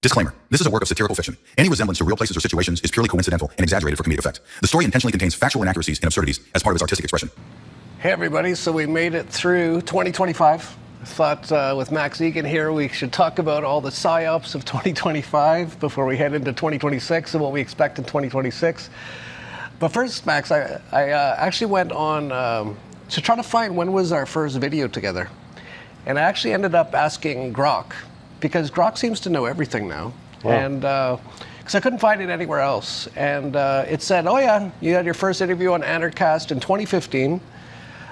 Disclaimer. This is a work of satirical fiction. Any resemblance to real places or situations is purely coincidental and exaggerated for comedic effect. The story intentionally contains factual inaccuracies and absurdities as part of its artistic expression. Hey everybody, so we made it through 2025. I thought with Max Igan here, we should talk about all the Psyops of 2025 before we head into 2026 and what we expect in 2026. But first, Max, I actually went on to try to find when was our first video together. And I actually ended up asking Grok, because Grok seems to know everything now. Wow. And because I couldn't find it anywhere else. And it said, oh yeah, you had your first interview on Anarchast in 2015.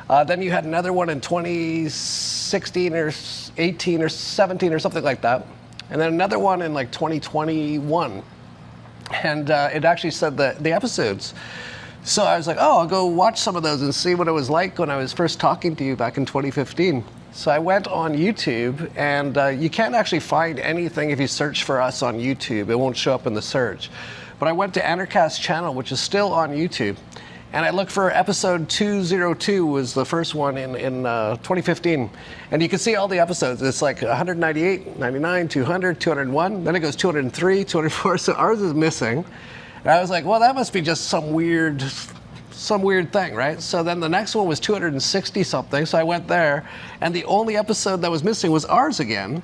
Then you had another one in 2016 or 18 or 17 or something like that. And then another one in like 2021. And it actually said the episodes. So I was like, oh, I'll go watch some of those and see what it was like when I was first talking to you back in 2015. So I went on YouTube, and you can't actually find anything if you search for us on YouTube. It won't show up in the search. But I went to Anarchast's channel, which is still on YouTube, and I looked for episode 202 was the first one in 2015. And you can see all the episodes. It's like 198, 99, 200, 201. Then it goes 203, 204. So ours is missing. And I was like, well, that must be just some weird thing, right? So then the next one was 260 something. So I went there, and the only episode that was missing was ours again.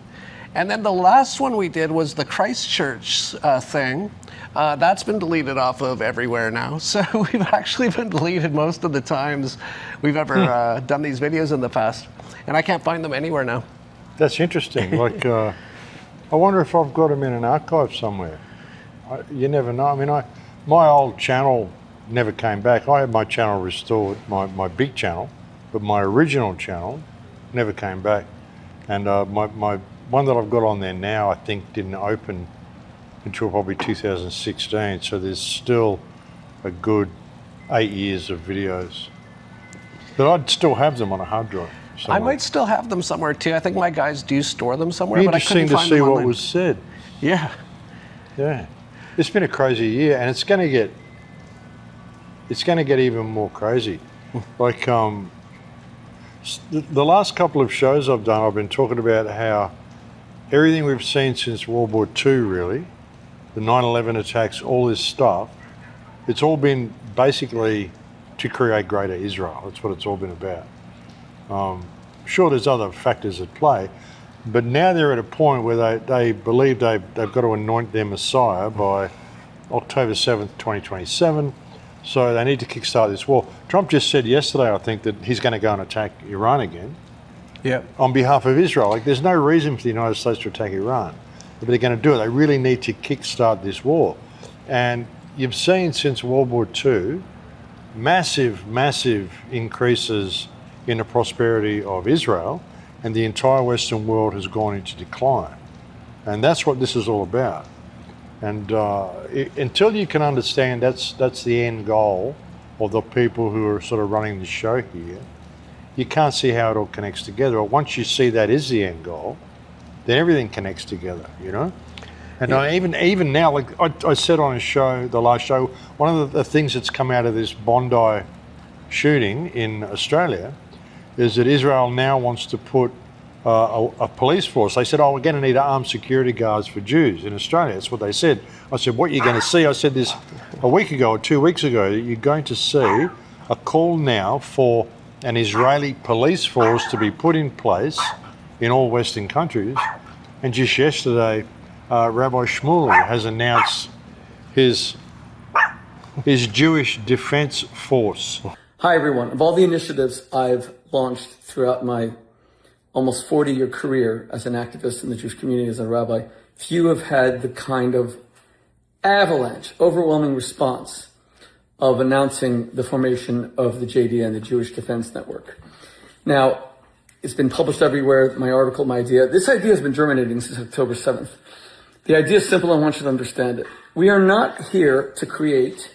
And then the last one we did was the Christchurch thing. That's been deleted off of everywhere now. So we've actually been deleted most of the times we've ever done these videos in the past. And I can't find them anywhere now. That's interesting. Like, I wonder if I've got them in an archive somewhere. You never know. I mean, my old channel never came back. I had my channel restored, my big channel, but my original channel never came back. And my one that I've got on there now, I think didn't open until probably 2016. So there's still a good 8 years of videos. But I'd still have them on a hard drive somewhere. I might still have them somewhere too. I think my guys do store them somewhere, but I Interesting couldn't to find see them what online. was said. Yeah. Yeah. It's been a crazy year, and it's going to get even more crazy. Like the last couple of shows I've done, I've been talking about how everything we've seen since World War II, really, the 9/11 attacks, all this stuff, it's all been basically to create greater Israel. That's what it's all been about. Sure, there's other factors at play, but now they're at a point where they believe they've got to anoint their Messiah by October 7th, 2027. So they need to kickstart this war. Trump just said yesterday, I think, that he's going to go and attack Iran again. Yeah. On behalf of Israel. Like, there's no reason for the United States to attack Iran. But they're going to do it. They really need to kickstart this war. And you've seen since World War II, massive increases in the prosperity of Israel, and the entire Western world has gone into decline. And that's what this is all about. And until you can understand that's the end goal of the people who are sort of running the show here, you can't see how it all connects together. But once you see that is the end goal, then everything connects together, you know? And Yeah. even now, like I said on a show, the last show, one of the things that's come out of this Bondi shooting in Australia is that Israel now wants to put a police force. They said, oh, we're going to need armed security guards for Jews in Australia. That's what they said. I said, what you're going to see, I said this a week ago or 2 weeks ago, you're going to see a call now for an Israeli police force to be put in place in all Western countries. And just yesterday, Rabbi Shmuley has announced his Jewish Defense Force. Hi, everyone. Of all the initiatives I've launched throughout my almost 40-year career as an activist in the Jewish community as a rabbi, few have had the kind of avalanche, overwhelming response of announcing the formation of the JDN, the Jewish Defense Network. Now, it's been published everywhere, my article, my idea. This idea has been germinating since October 7th. The idea is simple. I want you to understand it. We are not here to create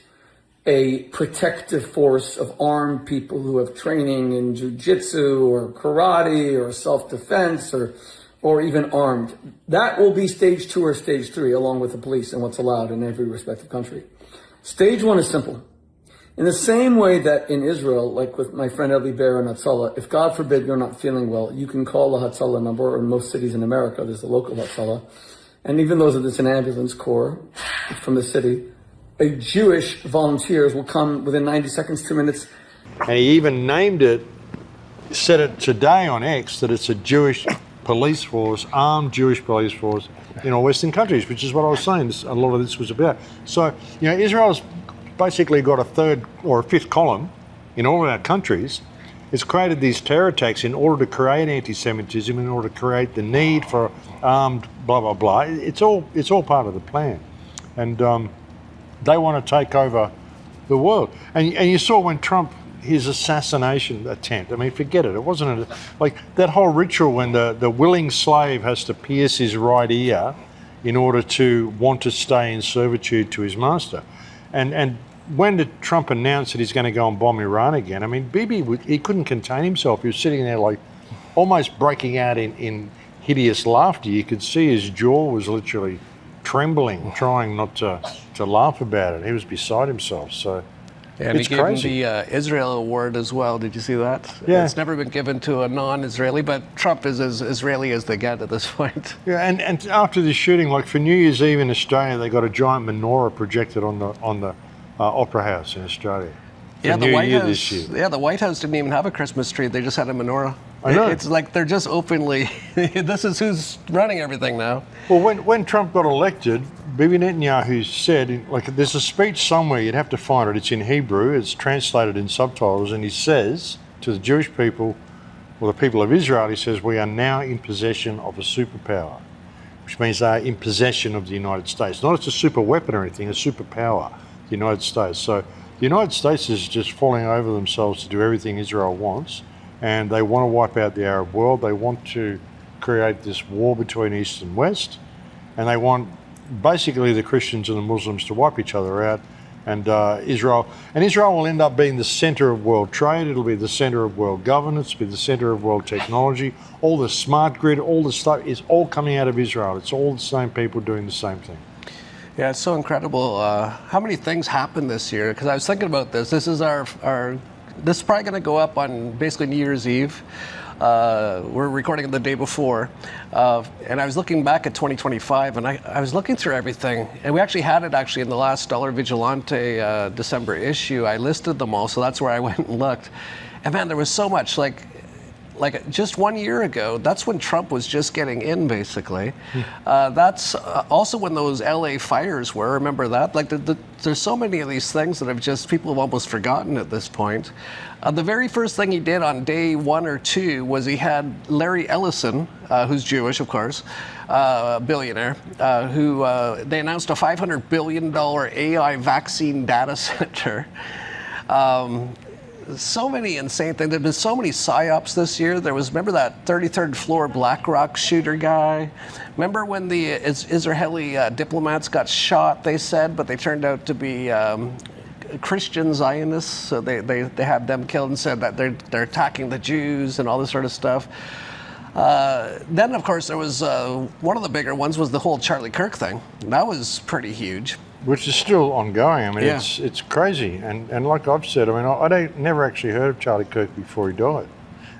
a protective force of armed people who have training in jiu-jitsu or karate or self-defense or even armed. That will be stage 2 or stage 3, along with the police and what's allowed in every respective country. Stage 1 is simple. In the same way that in Israel, like with my friend Eli Bear and Hatzalah, if God forbid you're not feeling well, you can call the Hatzalah number, or in most cities in America, there's a local Hatzalah, and even though it's an ambulance corps from the city, Jewish volunteers will come within 90 seconds, 2 minutes. And he even named it, said it today on X, that it's a Jewish police force, armed Jewish police force in all Western countries, which is what I was saying a lot of this was about. So, Israel's basically got a third or a fifth column in all of our countries. It's created these terror attacks in order to create anti-Semitism, in order to create the need for armed blah, blah, blah. It's all part of the plan. And they want to take over the world. And you saw when Trump, his assassination attempt, I mean, forget it. It wasn't like that whole ritual when the willing slave has to pierce his right ear in order to want to stay in servitude to his master. And when did Trump announce that he's going to go and bomb Iran again? I mean, Bibi, he couldn't contain himself. He was sitting there like almost breaking out in hideous laughter. You could see his jaw was literally trembling, trying not to laugh about it. He was beside himself. So yeah, and it's he gave crazy. him the Israel Award as well. Did you see that? Yeah. It's never been given to a non-Israeli, but Trump is as Israeli as they get at this point. Yeah, and after the shooting, like for New Year's Eve in Australia, they got a giant menorah projected on the Opera House in Australia. Yeah, the New White Year House. this year. Yeah, the White House didn't even have a Christmas tree. They just had a menorah. I know. It's like they're just openly. This is who's running everything now. Well, when Trump got elected, Bibi Netanyahu said, like, there's a speech somewhere, you'd have to find it. It's in Hebrew. It's translated in subtitles, and he says to the Jewish people, well, the people of Israel, he says, we are now in possession of a superpower, which means they are in possession of the United States. Not it's a super weapon or anything, a superpower, the United States. So the United States is just falling over themselves to do everything Israel wants, and they want to wipe out the Arab world. They want to create this war between East and West, and they want basically the Christians and the Muslims to wipe each other out. And Israel will end up being the center of world trade. It'll be the center of world governance, be the center of world technology. All the smart grid, all the stuff is all coming out of Israel. It's all the same people doing the same thing. Yeah, it's so incredible how many things happened this year. Because I was thinking about this. This is this is probably going to go up on basically New Year's Eve. We're recording it the day before, and I was looking back at 2025, and I was looking through everything, and we actually had it in the last Dollar Vigilante December issue. I listed them all, so that's where I went and looked. And man, there was so much. Like just 1 year ago, that's when Trump was just getting in, basically. That's also when those LA fires were. Remember that? Like there's so many of these things that people have almost forgotten at this point. The very first thing he did on day 1 or 2 was he had Larry Ellison, who's Jewish, of course, a billionaire, who they announced a $500 billion AI vaccine data center. So many insane things. There've been so many psyops this year. Remember that 33rd floor BlackRock shooter guy? Remember when the Israeli diplomats got shot, they said, but they turned out to be Christian Zionists, so they had them killed and said that they're attacking the Jews and all this sort of stuff. Then, of course, there was one of the bigger ones was the whole Charlie Kirk thing. That was pretty huge. Which is still ongoing. I mean, Yeah. it's crazy. And like I've said, I mean, I never actually heard of Charlie Kirk before he died.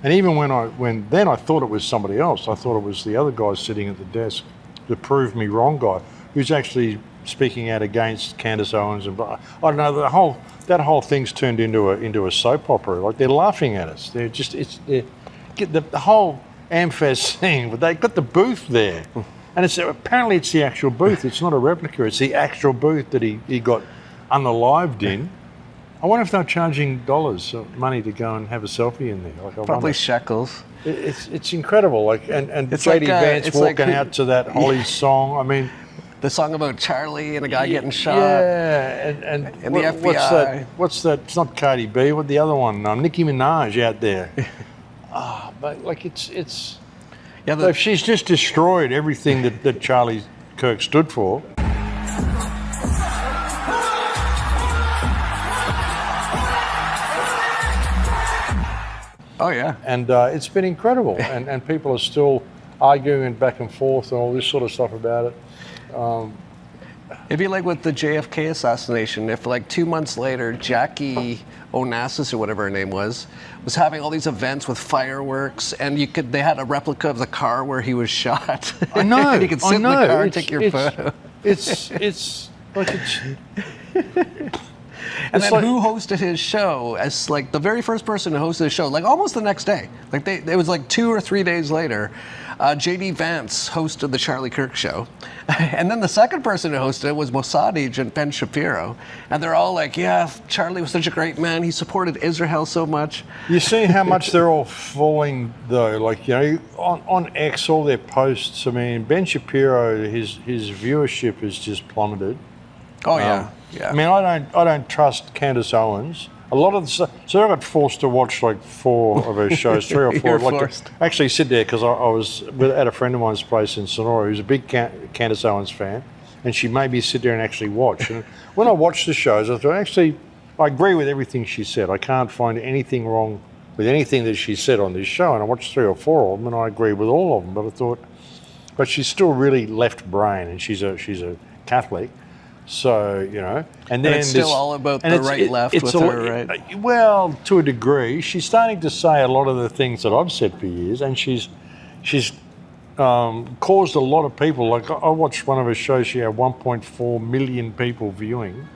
And even when then I thought it was somebody else. I thought it was the other guy sitting at the desk, the prove me wrong guy, who's actually speaking out against Candace Owens and blah. I don't know, that whole thing's turned into a soap opera. Like they're laughing at us. They're just get the whole AmFest thing, but they got the booth there. And apparently it's the actual booth. It's not a replica. It's the actual booth that he got unalived in. I wonder if they're charging dollars, money to go and have a selfie in there. Like, Probably shekels. It's incredible. Like and It's JD like, Vance it's walking like- out to that Holly song. I mean, The song about Charlie and a guy getting shot. yeah. And And the FBI. What's that? It's not Cardi B. What the other one? Nicki Minaj out there. But like it's. Yeah, She's just destroyed everything that Charlie Kirk stood for. oh yeah. And it's been incredible. and people are still arguing back and forth and all this sort of stuff about it. It'd be like with the JFK assassination. If like 2 months later, Jackie Onassis or whatever her name was having all these events with fireworks, and they had a replica of the car where he was shot. I know. And you could sit in the car and take your photo. It's like And then who hosted his show as like the very first person to host his show, like almost the next day. Like it was like 2 or 3 days later, J.D. Vance hosted the Charlie Kirk show. And then the second person who hosted it was Mossad agent Ben Shapiro. And they're all like, yeah, Charlie was such a great man. He supported Israel so much. You see how much they're all falling though, like, you know, on X, all their posts. I mean, Ben Shapiro, his viewership has just plummeted. Oh yeah. Yeah. I mean, I don't trust Candace Owens. A lot of the stuff. So I got forced to watch like 4 of her shows, 3 or 4. You're like forced. actually sit there because I was at a friend of mine's place in Sonora who's a big Candace Owens fan, and she made me sit there and actually watch. And when I watched the shows, I thought actually I agree with everything she said. I can't find anything wrong with anything that she said on this show. And I watched 3 or 4 of them, and I agree with all of them. But I thought, but she's still really left brain, and she's a Catholic. So, you know, and then it's still all about the right-left with her, right? Well, to a degree, she's starting to say a lot of the things that I've said for years, and she's caused a lot of people. Like I watched one of her shows; she had 1.4 million people viewing,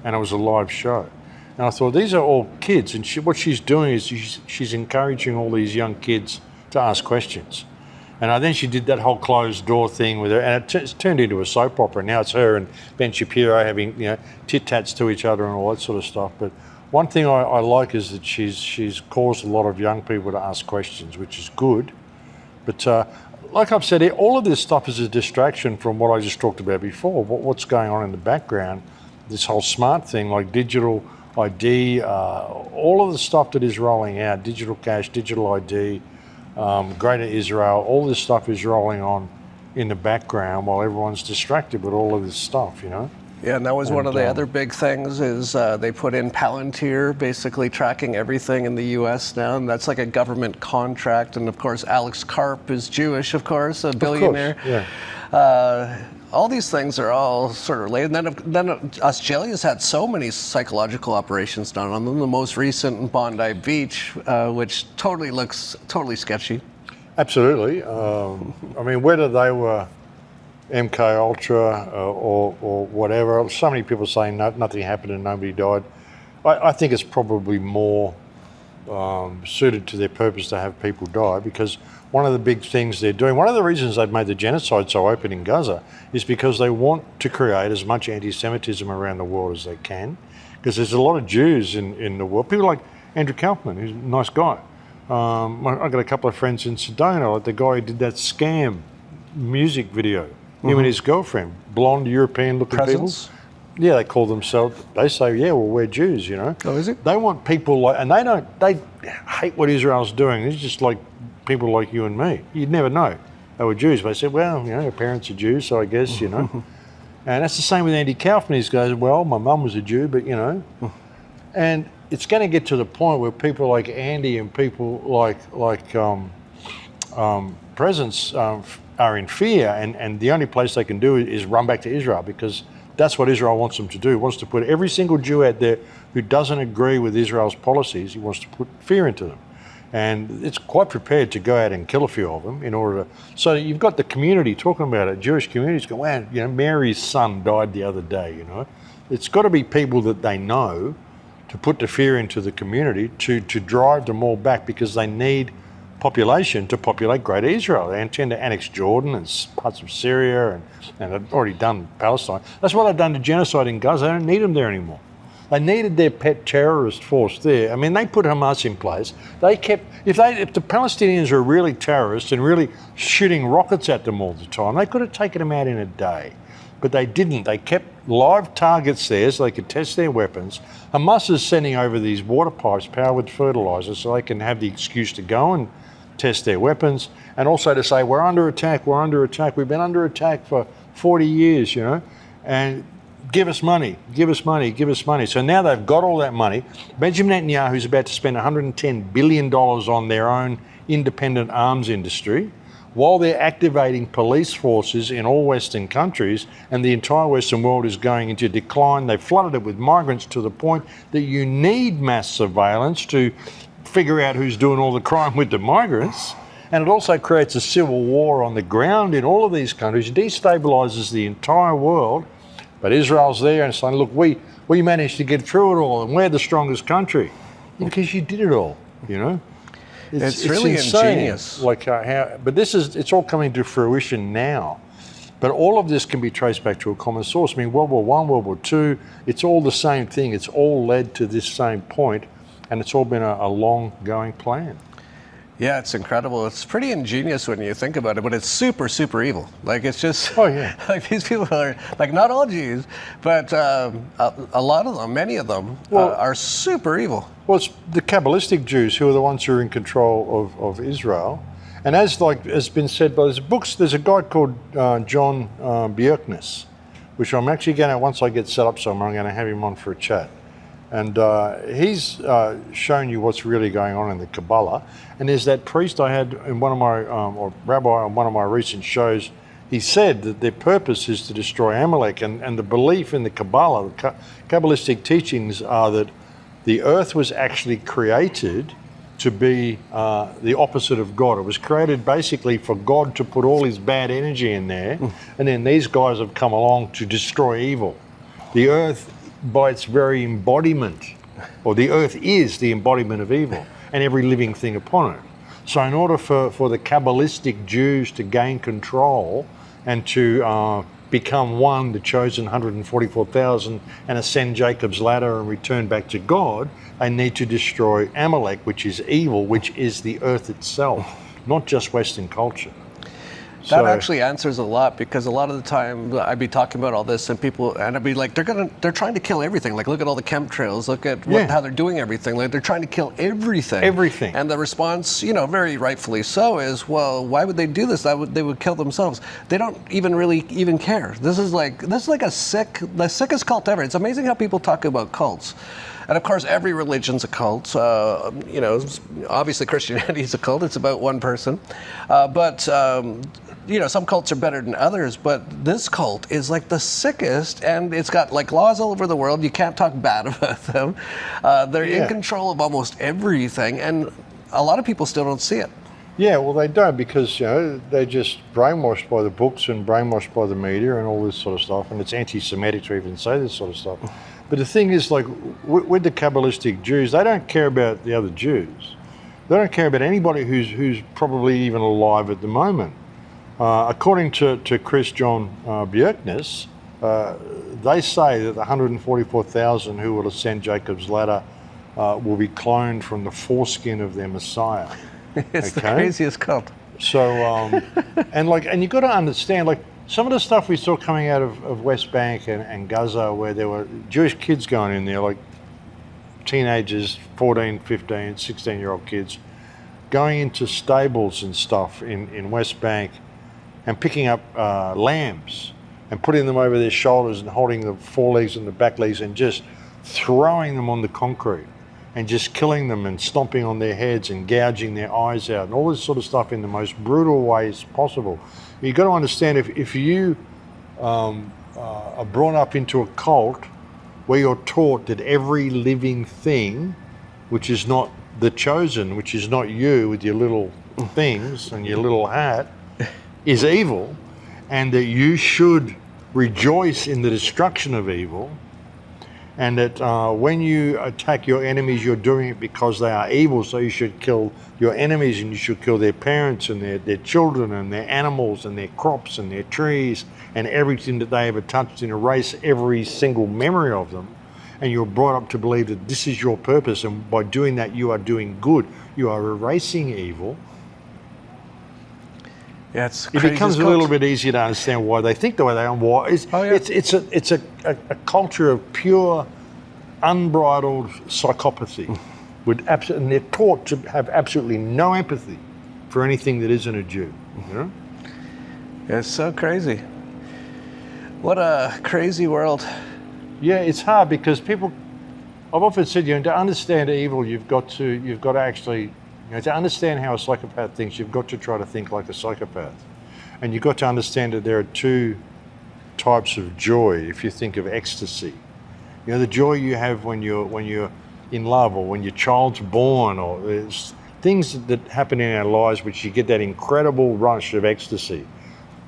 and it was a live show. And I thought these are all kids, and what she's doing is she's encouraging all these young kids to ask questions. And then she did that whole closed door thing with her, and it's turned into a soap opera. Now it's her and Ben Shapiro having, you know, tit-tats to each other and all that sort of stuff. But one thing I like is that she's caused a lot of young people to ask questions, which is good. But like I've said, all of this stuff is a distraction from what I just talked about before, what's going on in the background, this whole smart thing like digital ID, all of the stuff that is rolling out, digital cash, digital ID, Greater Israel, all this stuff is rolling on in the background while everyone's distracted with all of this stuff, you know? Yeah, and that was one of the other big things is they put in Palantir, basically tracking everything in the U.S. now, and that's like a government contract. And of course, Alex Karp is Jewish, of course, a billionaire. Of course, yeah. All these things are all sort of related. And then Australia's had so many psychological operations done on them. The most recent in Bondi Beach, which looks totally sketchy. Absolutely. I mean, whether they were MK Ultra or whatever, so many people saying nothing happened and nobody died. I think it's probably more suited to their purpose to have people die, because one of the big things they're doing, one of the reasons they've made the genocide so open in Gaza is because they want to create as much anti-Semitism around the world as they can, because there's a lot of Jews in the world. People like Andrew Kaufman, who's a nice guy. I've got a couple of friends in Sedona, like the guy who did that Scam music video, him and his girlfriend, blonde European-looking people. Yeah, they call themselves, they say, yeah, well, we're Jews, you know. Oh, is it? They want people like, and they hate what Israel's doing. It's just like people like you and me. You'd never know they were Jews. But they said, well, you know, your parents are Jews, so I guess, you know. And that's the same with Andy Kaufman. He goes, well, my mum was a Jew, but, you know. And it's going to get to the point where people like Andy and people like Presence are in fear, and the only place they can do it is run back to Israel, because that's what Israel wants them to do. He wants to put every single Jew out there who doesn't agree with Israel's policies, he wants to put fear into them. And it's quite prepared to go out and kill a few of them in order to... So you've got the community talking about it, Jewish communities going, wow, you know, Mary's son died the other day, you know. It's got to be people that they know to put the fear into the community to drive them all back, because they need population to populate Greater Israel. They intend to annex Jordan and parts of Syria, and they've already done Palestine. That's what they've done to genocide in Gaza. They don't need them there anymore. They needed their pet terrorist force there. I mean, they put Hamas in place. They kept, if the Palestinians are really terrorists and really shooting rockets at them all the time, they could have taken them out in a day. But they didn't. They kept live targets there so they could test their weapons. Hamas is sending over these water pipes powered with fertilizer so they can have the excuse to go and test their weapons, and also to say, we're under attack, we've been under attack for 40 years, you know, and give us money. So now they've got all that money. Benjamin Netanyahu's about to spend $110 billion on their own independent arms industry, while they're activating police forces in all Western countries, and the entire Western world is going into decline. They've flooded it with migrants to the point that you need mass surveillance to figure out who's doing all the crime with the migrants. And it also creates a civil war on the ground in all of these countries, destabilises the entire world. But Israel's there and saying, look, we managed to get through it all, and we're the strongest country. Because you did it all, you know? It's really insane, ingenious. But it's all coming to fruition now. But all of this can be traced back to a common source. I mean, World War I, World War II, it's all the same thing. It's all led to this same point, and it's all been a long-going plan. Yeah, it's incredible. It's pretty ingenious when you think about it, but it's super, super evil. Like, it's just, Oh, yeah. like, these people are, like, not all Jews, but a lot of them, many of them, are super evil. Well, it's the Kabbalistic Jews who are the ones who are in control of Israel. And as has been said by there's a guy called John Bjerknes, which I'm actually going to, once I get set up somewhere, I'm going to have him on for a chat. And he's shown you what's really going on in the Kabbalah. And there's that priest I had in one of my, or rabbi on one of my recent shows, he said that their purpose is to destroy Amalek. And the belief in the Kabbalah, the Kabbalistic teachings are that the earth was actually created to be the opposite of God. It was created basically for God to put all his bad energy in there. And then these guys have come along to destroy evil. The earth, by its very embodiment, or the earth is the embodiment of evil and every living thing upon it. So in order for the Kabbalistic Jews to gain control and to become one, the chosen 144,000, and ascend Jacob's ladder and return back to God, they need to destroy Amalek, which is evil, which is the earth itself, not just Western culture. That actually answers a lot, because a lot of the time I'd be talking about all this and I'd be like, they're trying to kill everything. Like, look at all the chemtrails, look at how they're doing everything. Like, they're trying to kill everything. Everything. And the response, very rightfully so, is, well, why would they do this? They would kill themselves. They don't even care. This is like the sickest cult ever. It's amazing how people talk about cults. And of course, every religion's a cult. Obviously Christianity is a cult. It's about one person. But some cults are better than others, but this cult is like the sickest, and it's got like laws all over the world. You can't talk bad about them. They're in control of almost everything, and a lot of people still don't see it. Yeah, well, they don't, because they're just brainwashed by the books and brainwashed by the media and all this sort of stuff, and it's anti-Semitic to even say this sort of stuff. But the thing is, like, with the Kabbalistic Jews, they don't care about the other Jews. They don't care about anybody who's probably even alive at the moment. According to Chris John Bjerknes, they say that the 144,000 who will ascend Jacob's ladder will be cloned from the foreskin of their Messiah. It's the craziest cult. So, and you've got to understand, like, some of the stuff we saw coming out of West Bank and Gaza, where there were Jewish kids going in there, like teenagers, 14, 15, 16-year-old kids, going into stables and stuff in West Bank and picking up lambs and putting them over their shoulders and holding the forelegs and the back legs and just throwing them on the concrete and just killing them and stomping on their heads and gouging their eyes out and all this sort of stuff in the most brutal ways possible. You've got to understand, if you are brought up into a cult where you're taught that every living thing, which is not the chosen, which is not you with your little things and your little hat, is evil, and that you should rejoice in the destruction of evil, and that when you attack your enemies, you're doing it because they are evil, so you should kill your enemies and you should kill their parents and their children and their animals and their crops and their trees and everything that they ever touched, and erase every single memory of them. And you're brought up to believe that this is your purpose, and by doing that you are doing good. You are erasing evil. Yeah, it's it becomes a little bit easier to understand why they think the way they are. Why it's a culture of pure, unbridled psychopathy, and they're taught to have absolutely no empathy for anything that isn't a Jew. You know? It's so crazy. What a crazy world. Yeah, it's hard because people. I've often said, to understand evil, you've got to actually You know, to understand how a psychopath thinks, you've got to try to think like a psychopath. And you've got to understand that there are two types of joy if you think of ecstasy. You know, the joy you have when you're in love, or when your child's born, or there's things that happen in our lives which you get that incredible rush of ecstasy.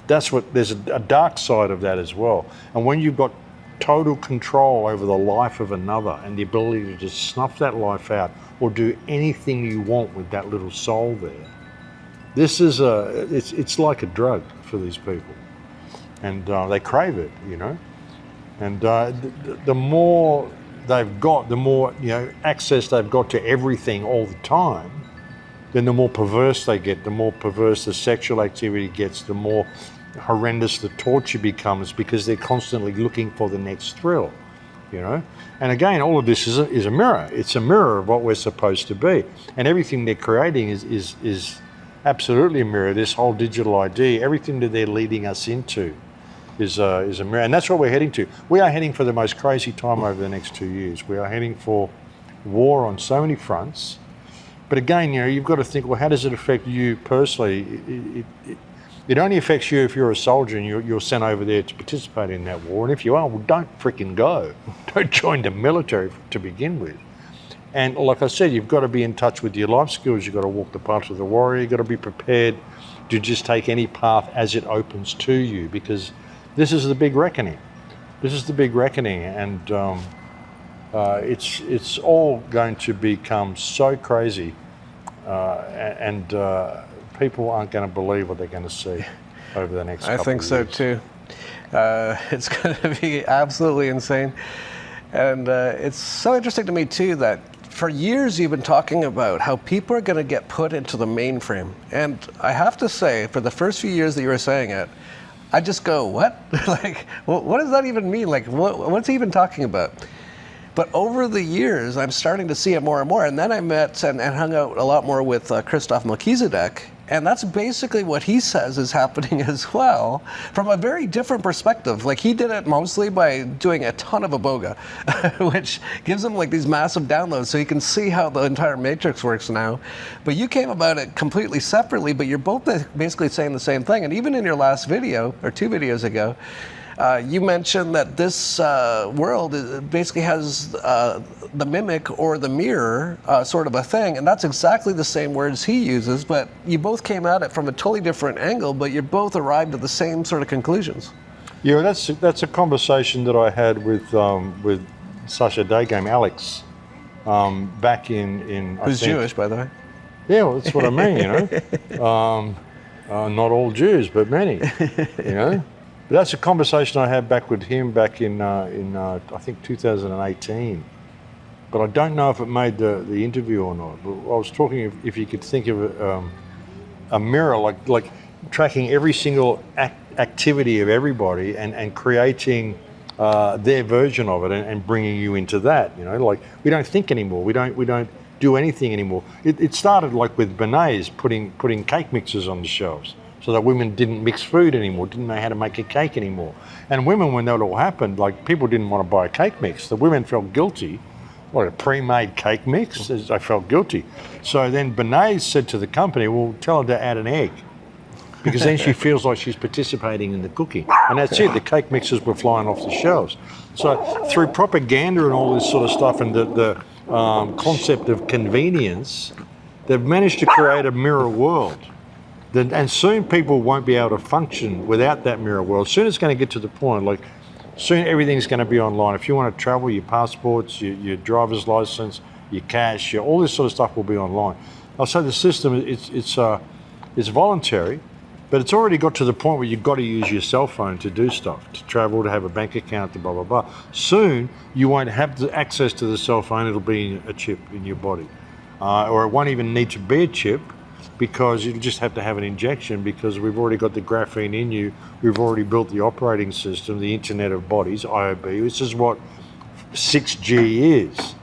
There's a dark side of that as well. And when you've got total control over the life of another and the ability to just snuff that life out or do anything you want with that little soul there, this is it's like a drug for these people. And they crave it, you know. And the more they've got, the more, you know, access they've got to everything all the time, then the more perverse they get, the more perverse the sexual activity gets, the more horrendous the torture becomes, because they're constantly looking for the next thrill, you know. And again, all of this is a mirror. It's a mirror of what we're supposed to be. And everything they're creating is absolutely a mirror. This whole digital ID, everything that they're leading us into is a mirror. And that's what we're heading to. We are heading for the most crazy time over the next 2 years. We are heading for war on so many fronts. But again, you know, you've got to think, well, how does it affect you personally? It only affects you if you're a soldier and you're sent over there to participate in that war. And if you are, well, don't freaking go. Don't join the military to begin with. And like I said, you've got to be in touch with your life skills. You've got to walk the path of the warrior. You've got to be prepared to just take any path as it opens to you, because this is the big reckoning. This is the big reckoning. And it's all going to become so crazy, and people aren't going to believe what they're going to see over the next couple of years. I think so too. It's going to be absolutely insane. And it's so interesting to me too that for years you've been talking about how people are going to get put into the mainframe. And I have to say, for the first few years that you were saying it, I just go, what? Like, what does that even mean? Like, what's he even talking about? But over the years, I'm starting to see it more and more. And then I met and hung out a lot more with Christoph Melchizedek. And that's basically what he says is happening as well, from a very different perspective. Like, he did it mostly by doing a ton of iboga, which gives him like these massive downloads so you can see how the entire matrix works now. But you came about it completely separately, but you're both basically saying the same thing. And even in your last video, or 2 videos ago, you mentioned that this world basically has the mimic or the mirror sort of a thing, and that's exactly the same words he uses, but you both came at it from a totally different angle, but you both arrived at the same sort of conclusions. Yeah, that's a conversation that I had with Sasha Daygame, Alex, back in who's Jewish, by the way. Yeah, well, that's what I mean, you know. Not all Jews, but many, you know. But that's a conversation I had back with him back in I think 2018. But I don't know if it made the interview or not. But I was talking if you could think of a mirror, like tracking every single activity of everybody and creating their version of it and bringing you into that. You know, like we don't think anymore. We don't do anything anymore. It started like with beignets, putting cake mixers on the shelves, so that women didn't mix food anymore, didn't know how to make a cake anymore. And women, when that all happened, like people didn't want to buy a cake mix. The women felt guilty. What, a pre-made cake mix? They felt guilty. So then Benet said to the company, well, tell her to add an egg, because then she feels like she's participating in the cooking. And that's it, the cake mixes were flying off the shelves. So through propaganda and all this sort of stuff and the concept of convenience, they've managed to create a mirror world. And soon people won't be able to function without that mirror world. Soon it's going to get to the point, like, soon everything's going to be online. If you want to travel, your passports, your driver's license, your cash, all this sort of stuff will be online. I'll say the system, it's voluntary, but it's already got to the point where you've got to use your cell phone to do stuff, to travel, to have a bank account, to blah, blah, blah. Soon, you won't have the access to the cell phone. It'll be a chip in your body. Or it won't even need to be a chip, because you just have to have an injection, because we've already got the graphene in you. We've already built the operating system, the Internet of Bodies, IOB. This is what 6G is,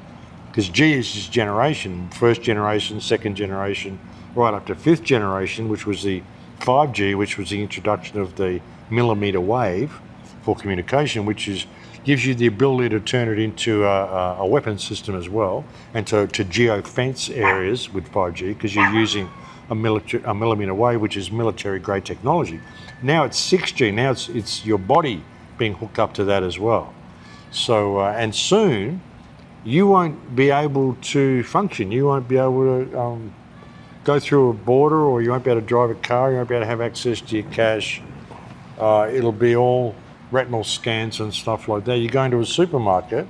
because G is just generation, first generation, second generation, right up to fifth generation, which was the 5G, which was the introduction of the millimeter wave, for communication, which gives you the ability to turn it into a weapon system as well, and to geofence areas with 5G, because you're using a millimeter wave, which is military-grade technology. Now it's 6G. Now it's your body being hooked up to that as well. So and soon you won't be able to function. You won't be able to go through a border, or you won't be able to drive a car. You won't be able to have access to your cash. It'll be all retinal scans and stuff like that. You go into a supermarket,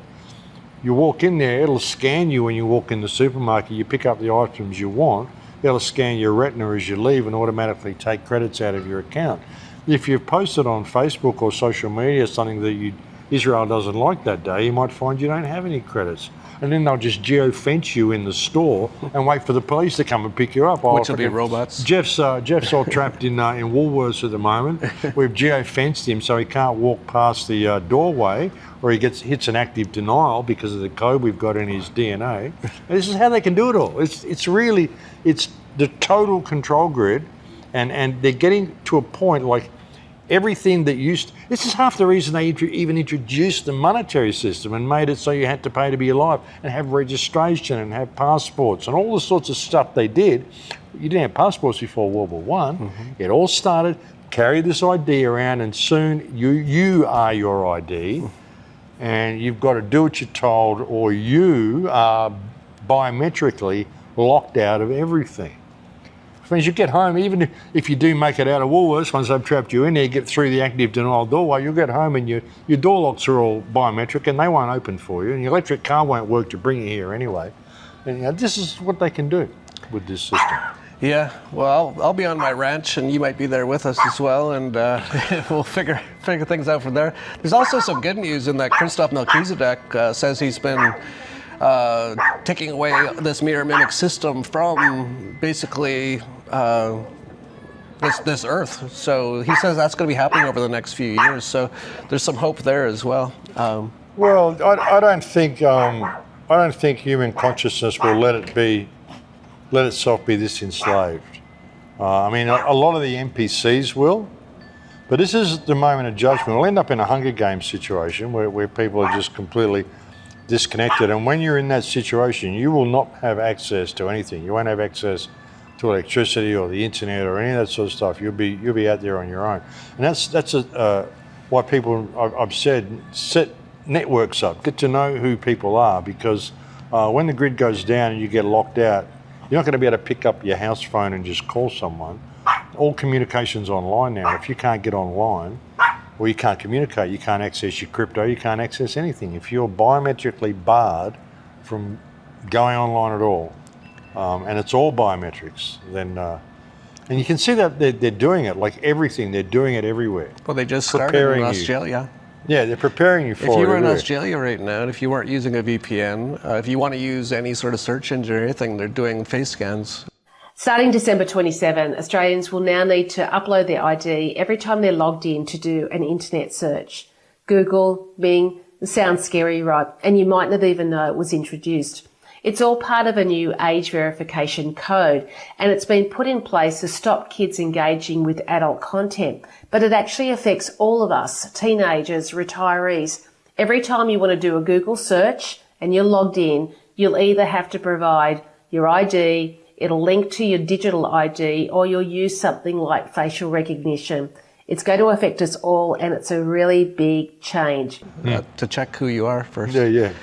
you walk in there, it'll scan you when you walk in the supermarket. You pick up the items you want, it'll scan your retina as you leave and automatically take credits out of your account. If you've posted on Facebook or social media something that Israel doesn't like that day, you might find you don't have any credits. And then they'll just geofence you in the store and wait for the police to come and pick you up. Which will be robots. Jeff's all trapped in Woolworths at the moment. We've geofenced him so he can't walk past the doorway, or he hits an active denial because of the code we've got in his DNA. And this is how they can do it all. It's the total control grid, and they're getting to a point like everything that this is half the reason they even introduced the monetary system and made it so you had to pay to be alive and have registration and have passports and all the sorts of stuff they did. You didn't have passports before World War One. Mm-hmm. It all started, carry this ID around, and soon you are your ID, and you've got to do what you're told, or you are biometrically locked out of everything. Which means you get home, even if you do make it out of Woolworths, once they've trapped you in there, you get through the active denial doorway, you'll get home and your door locks are all biometric and they won't open for you, and your electric car won't work to bring you here anyway. And this is what they can do with this system. Yeah, well, I'll be on my ranch and you might be there with us as well, and we'll figure things out from there. There's also some good news in that Christoph Melchizedek says he's been taking away this mirror mimic system from basically this Earth. So he says that's going to be happening over the next few years. So there's some hope there as well. Well, I don't think human consciousness will let itself be this enslaved. I mean, a lot of the NPCs will, but this is the moment of judgment. We'll end up in a Hunger Games situation where people are just completely disconnected, and when you're in that situation, you will not have access to anything. You won't have access to electricity or the internet or any of that sort of stuff. You'll be out there on your own, and that's why people, I've said, set networks up, get to know who people are, because when the grid goes down and you get locked out, you're not going to be able to pick up your house phone and just call someone. All communication's online now. If you can't get online, or you can't communicate, you can't access your crypto, you can't access anything. If you're biometrically barred from going online at all, and it's all biometrics, then, and you can see that they're doing it, like everything, they're doing it everywhere. Well, they just started in Australia. Yeah, they're preparing you for it. If you were in Australia right now, and if you weren't using a VPN, if you want to use any sort of search engine or anything, they're doing face scans. Starting December 27, Australians will now need to upload their ID every time they're logged in to do an internet search. Google, Bing, it sounds scary, right? And you might not even know it was introduced. It's all part of a new age verification code, and it's been put in place to stop kids engaging with adult content. But it actually affects all of us, teenagers, retirees. Every time you want to do a Google search and you're logged in, you'll either have to provide your ID, it'll link to your digital ID, or you'll use something like facial recognition. It's going to affect us all, and it's a really big change. To check who you are first. Yeah,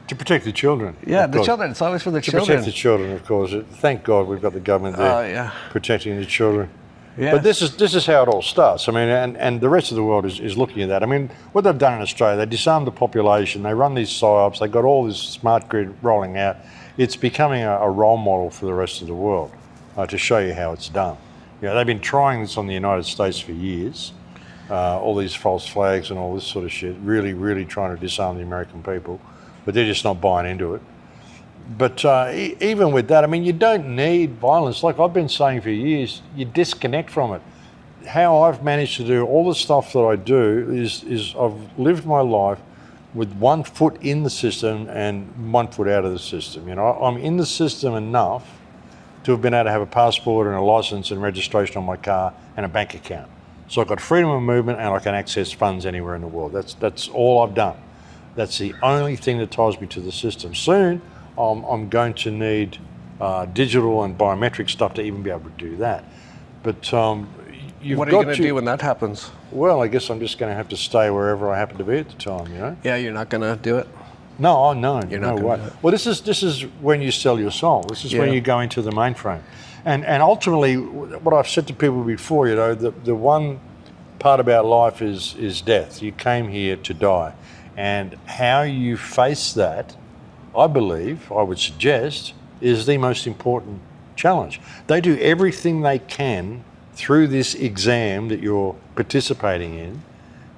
to protect the children. Yeah, the children. It's always for the children. To protect the children, of course. Thank God we've got the government there protecting the children. Yes. But this is how it all starts. I mean, and the rest of the world is looking at that. I mean, what they've done in Australia, they disarmed the population, they run these psyops, they got all this smart grid rolling out. It's becoming a role model for the rest of the world to show you how it's done. You know, they've been trying this on the United States for years, all these false flags and all this sort of shit, really, really trying to disarm the American people, but they're just not buying into it. But even with that, I mean, you don't need violence. Like I've been saying for years, you disconnect from it. How I've managed to do all the stuff that I do is I've lived my life with 1 foot in the system and 1 foot out of the system. You know, I'm in the system enough to have been able to have a passport and a license and registration on my car and a bank account. So I've got freedom of movement and I can access funds anywhere in the world. That's all I've done. That's the only thing that ties me to the system. Soon, I'm going to need digital and biometric stuff to even be able to do that. But you've What are got you going to do when that happens? Well, I guess I'm just going to have to stay wherever I happen to be at the time, you know? Yeah, you're not going to do it? No, oh no, You're no not way. gonna do it. Well, this is when you sell your soul. This is when you go into the mainframe. And ultimately, what I've said to people before, you know, the one part about life is death. You came here to die. And how you face that, I believe, I would suggest, is the most important challenge. They do everything they can through this exam that you're participating in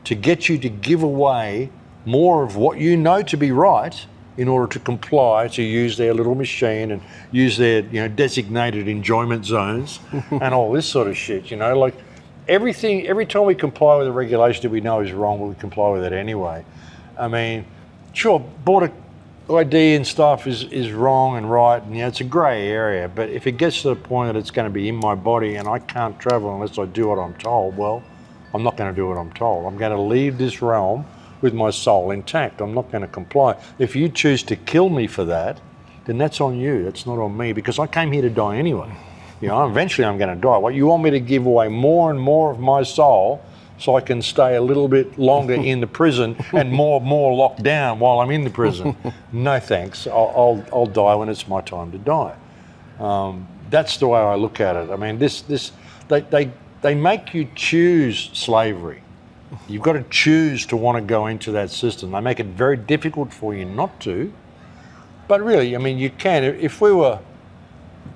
to get you to give away more of what you know to be right in order to comply, to use their little machine and use their, you know, designated enjoyment zones and all this sort of shit, you know, like everything, every time we comply with a regulation that we know is wrong, we comply with it anyway. I mean, sure, border ID and stuff is wrong and right, and it's a grey area, but if it gets to the point that it's going to be in my body and I can't travel unless I do what I'm told, well, I'm not going to do what I'm told. I'm going to leave this realm with my soul intact. I'm not going to comply. If you choose to kill me for that, then that's on you. That's not on me, because I came here to die anyway. You know, eventually I'm going to die. What, you want me to give away more and more of my soul so I can stay a little bit longer in the prison and more locked down while I'm in the prison? No thanks. I'll die when it's my time to die. That's the way I look at it. I mean, they make you choose slavery. You've got to choose to want to go into that system. They make it very difficult for you not to. But really, I mean, you can. If we were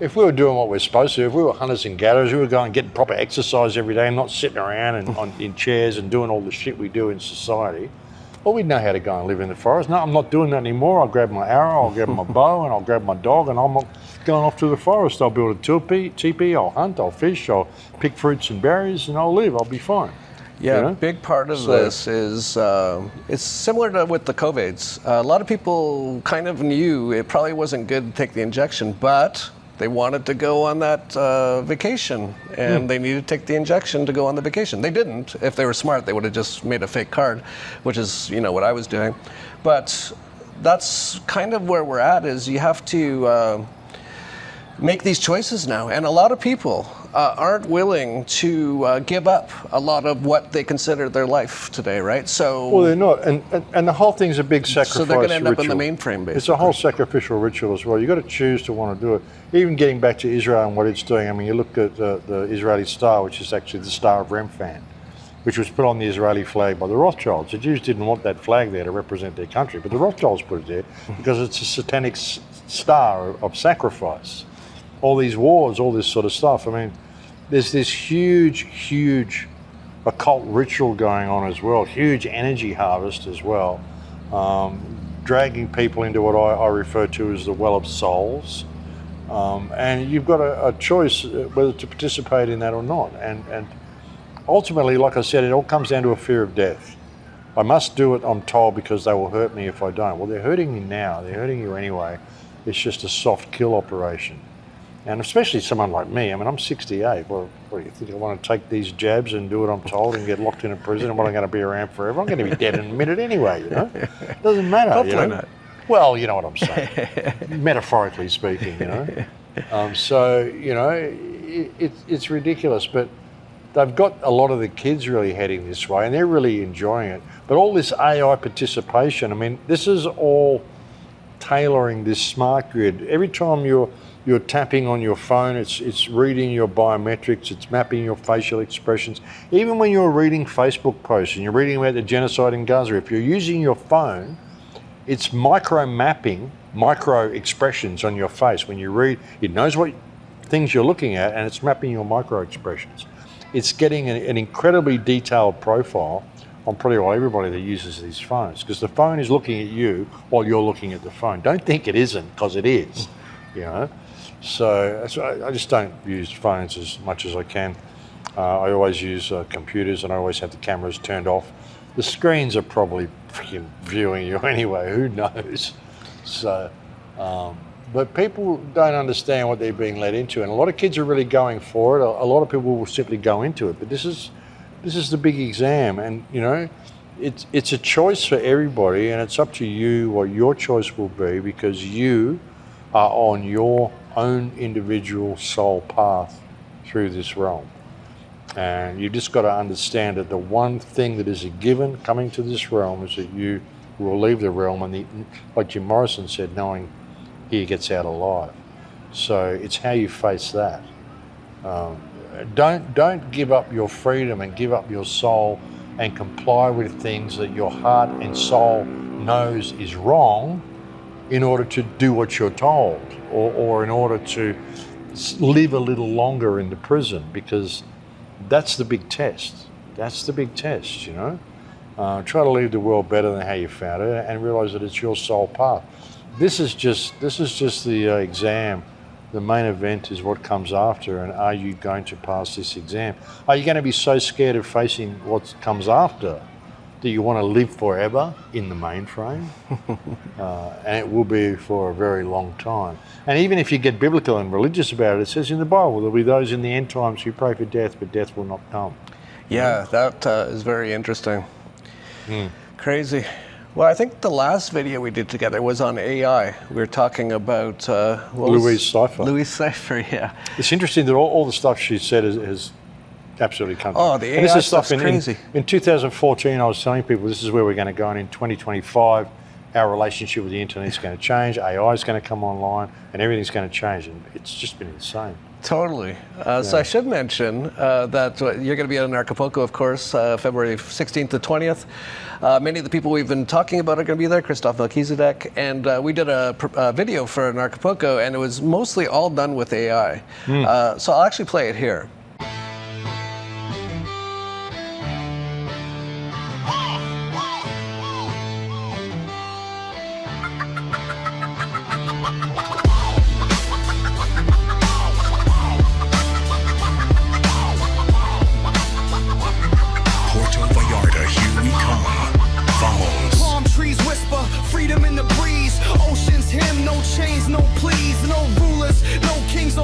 doing what we're supposed to, if we were hunters and gatherers, we were going getting proper exercise every day and not sitting around in chairs and doing all the shit we do in society, well, we'd know how to go and live in the forest. No, I'm not doing that anymore. I'll grab my arrow, I'll grab my bow, and I'll grab my dog, and I'm not going off to the forest. I'll build a teepee, I'll hunt, I'll fish, I'll pick fruits and berries, and I'll live. I'll be fine. Yeah, You know? a big part of this is it's similar to with the COVIDs. A lot of people kind of knew it probably wasn't good to take the injection, but they wanted to go on that vacation, and they needed to take the injection to go on the vacation. They didn't. If they were smart, they would have just made a fake card, which is, you know, what I was doing. But that's kind of where we're at, is you have to make these choices now. And a lot of people aren't willing to give up a lot of what they consider their life today, right? So, Well, they're not, and the whole thing's a big sacrifice. so they're going to end ritual. up in the mainframe, basically. It's a whole sacrificial ritual as well. You've got to choose to want to do it. Even getting back to Israel and what it's doing, I mean, you look at the Israeli star, which is actually the Star of Remphan, which was put on the Israeli flag by the Rothschilds. The Jews didn't want that flag there to represent their country, but the Rothschilds put it there because it's a satanic star of sacrifice. All these wars, all this sort of stuff. I mean, there's this huge occult ritual going on as well, huge energy harvest as well, dragging people into what I refer to as the well of souls. And you've got a choice whether to participate in that or not. And ultimately, like I said, it all comes down to a fear of death. I must do it, I'm told, because they will hurt me if I don't. Well, they're hurting you now. They're hurting you anyway. It's just a soft kill operation. And especially someone like me, I mean, I'm 68. Well, what do you think? I want to take these jabs and do what I'm told and get locked in a prison, and what, I'm going to be around forever? I'm going to be dead in a minute anyway, you know? It doesn't matter, Hopefully you know? not. Well, you know what I'm saying. Metaphorically speaking, you know? So, you know, it's ridiculous, but they've got a lot of the kids really heading this way, and they're really enjoying it. But all this AI participation, I mean, this is all tailoring this smart grid. Every time you're tapping on your phone, it's reading your biometrics, it's mapping your facial expressions. Even when you're reading Facebook posts and you're reading about the genocide in Gaza, if you're using your phone, it's micro-mapping, micro-expressions on your face. When you read, it knows what things you're looking at, and it's mapping your micro-expressions. It's getting an incredibly detailed profile on pretty well everybody that uses these phones, because the phone is looking at you while you're looking at the phone. Don't think it isn't, because it is, you know. So I just don't use phones as much as I can. I always use computers, and I always have the cameras turned off. The screens are probably freaking viewing you anyway, who knows? So, but people don't understand what they're being led into, and a lot of kids are really going for it. A lot of people will simply go into it, but this is This is the big exam, and you know, it's a choice for everybody, and it's up to you what your choice will be, because you are on your own individual soul path through this realm. And you just got to understand that the one thing that is a given coming to this realm is that you will leave the realm, and like Jim Morrison said, knowing he gets out alive. So it's how you face that. Don't give up your freedom and give up your soul and comply with things that your heart and soul knows is wrong in order to do what you're told, or in order to live a little longer in the prison, because that's the big test. That's the big test, you know. Try to leave the world better than how you found it, and realize that it's your soul path. This is just the exam. The main event is what comes after, and are you going to pass this exam? Are you going to be so scared of facing what comes after that you want to live forever in the mainframe? And it will be for a very long time. And even if you get biblical and religious about it, it says in the Bible, there'll be those in the end times who pray for death, but death will not come. Yeah, that is very interesting. Crazy. Well, I think the last video we did together was on AI. We were talking about Louise Cypher. Louise Cypher, yeah. It's interesting that all the stuff she said has absolutely come true. Oh, the AI and this is stuff's stuff crazy. In 2014, I was telling people this is where we're going to go, and in 2025, our relationship with the internet is going to change, AI is going to come online, and everything's going to change, and it's just been insane. Totally. So I should mention that you're going to be at Anarchapulco, of course, February 16th to 20th. Many of the people we've been talking about are going to be there, Christoph Melchizedek, and we did a video for Anarchapulco, and it was mostly all done with AI. So I'll actually play it here.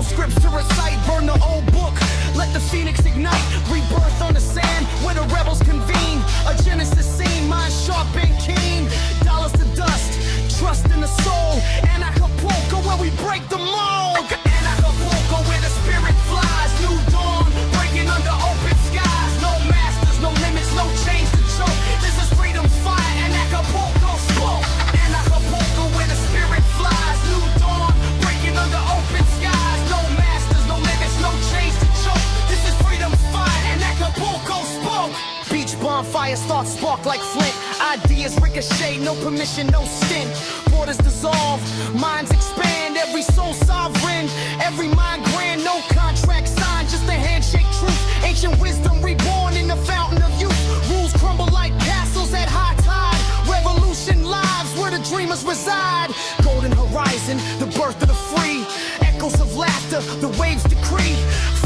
Scripts to recite, burn the old book, let the phoenix ignite, rebirth on the sand where the rebels convene, a genesis scene, mind sharp and keen, dollars to dust, trust in the soul, Anarchapulco where we break the mold, Anarchapulco where the spirit flies, new dawn, breaking under open skies, no masters, no limits, no chains to choke, this is freedom's fire, Anarchapulco spoke, Anarchapulco where the spirit flies, new dawn, breaking under open skies, bonfire starts spark like flint. Ideas ricochet, no permission, no stint. Borders dissolve, minds expand. Every soul sovereign, every mind grand. No contract signed, just a handshake truth. Ancient wisdom reborn in the fountain of youth. Rules crumble like castles at high tide. Revolution lives where the dreamers reside. Golden horizon, the birth of the free. Echoes of laughter, the waves decree.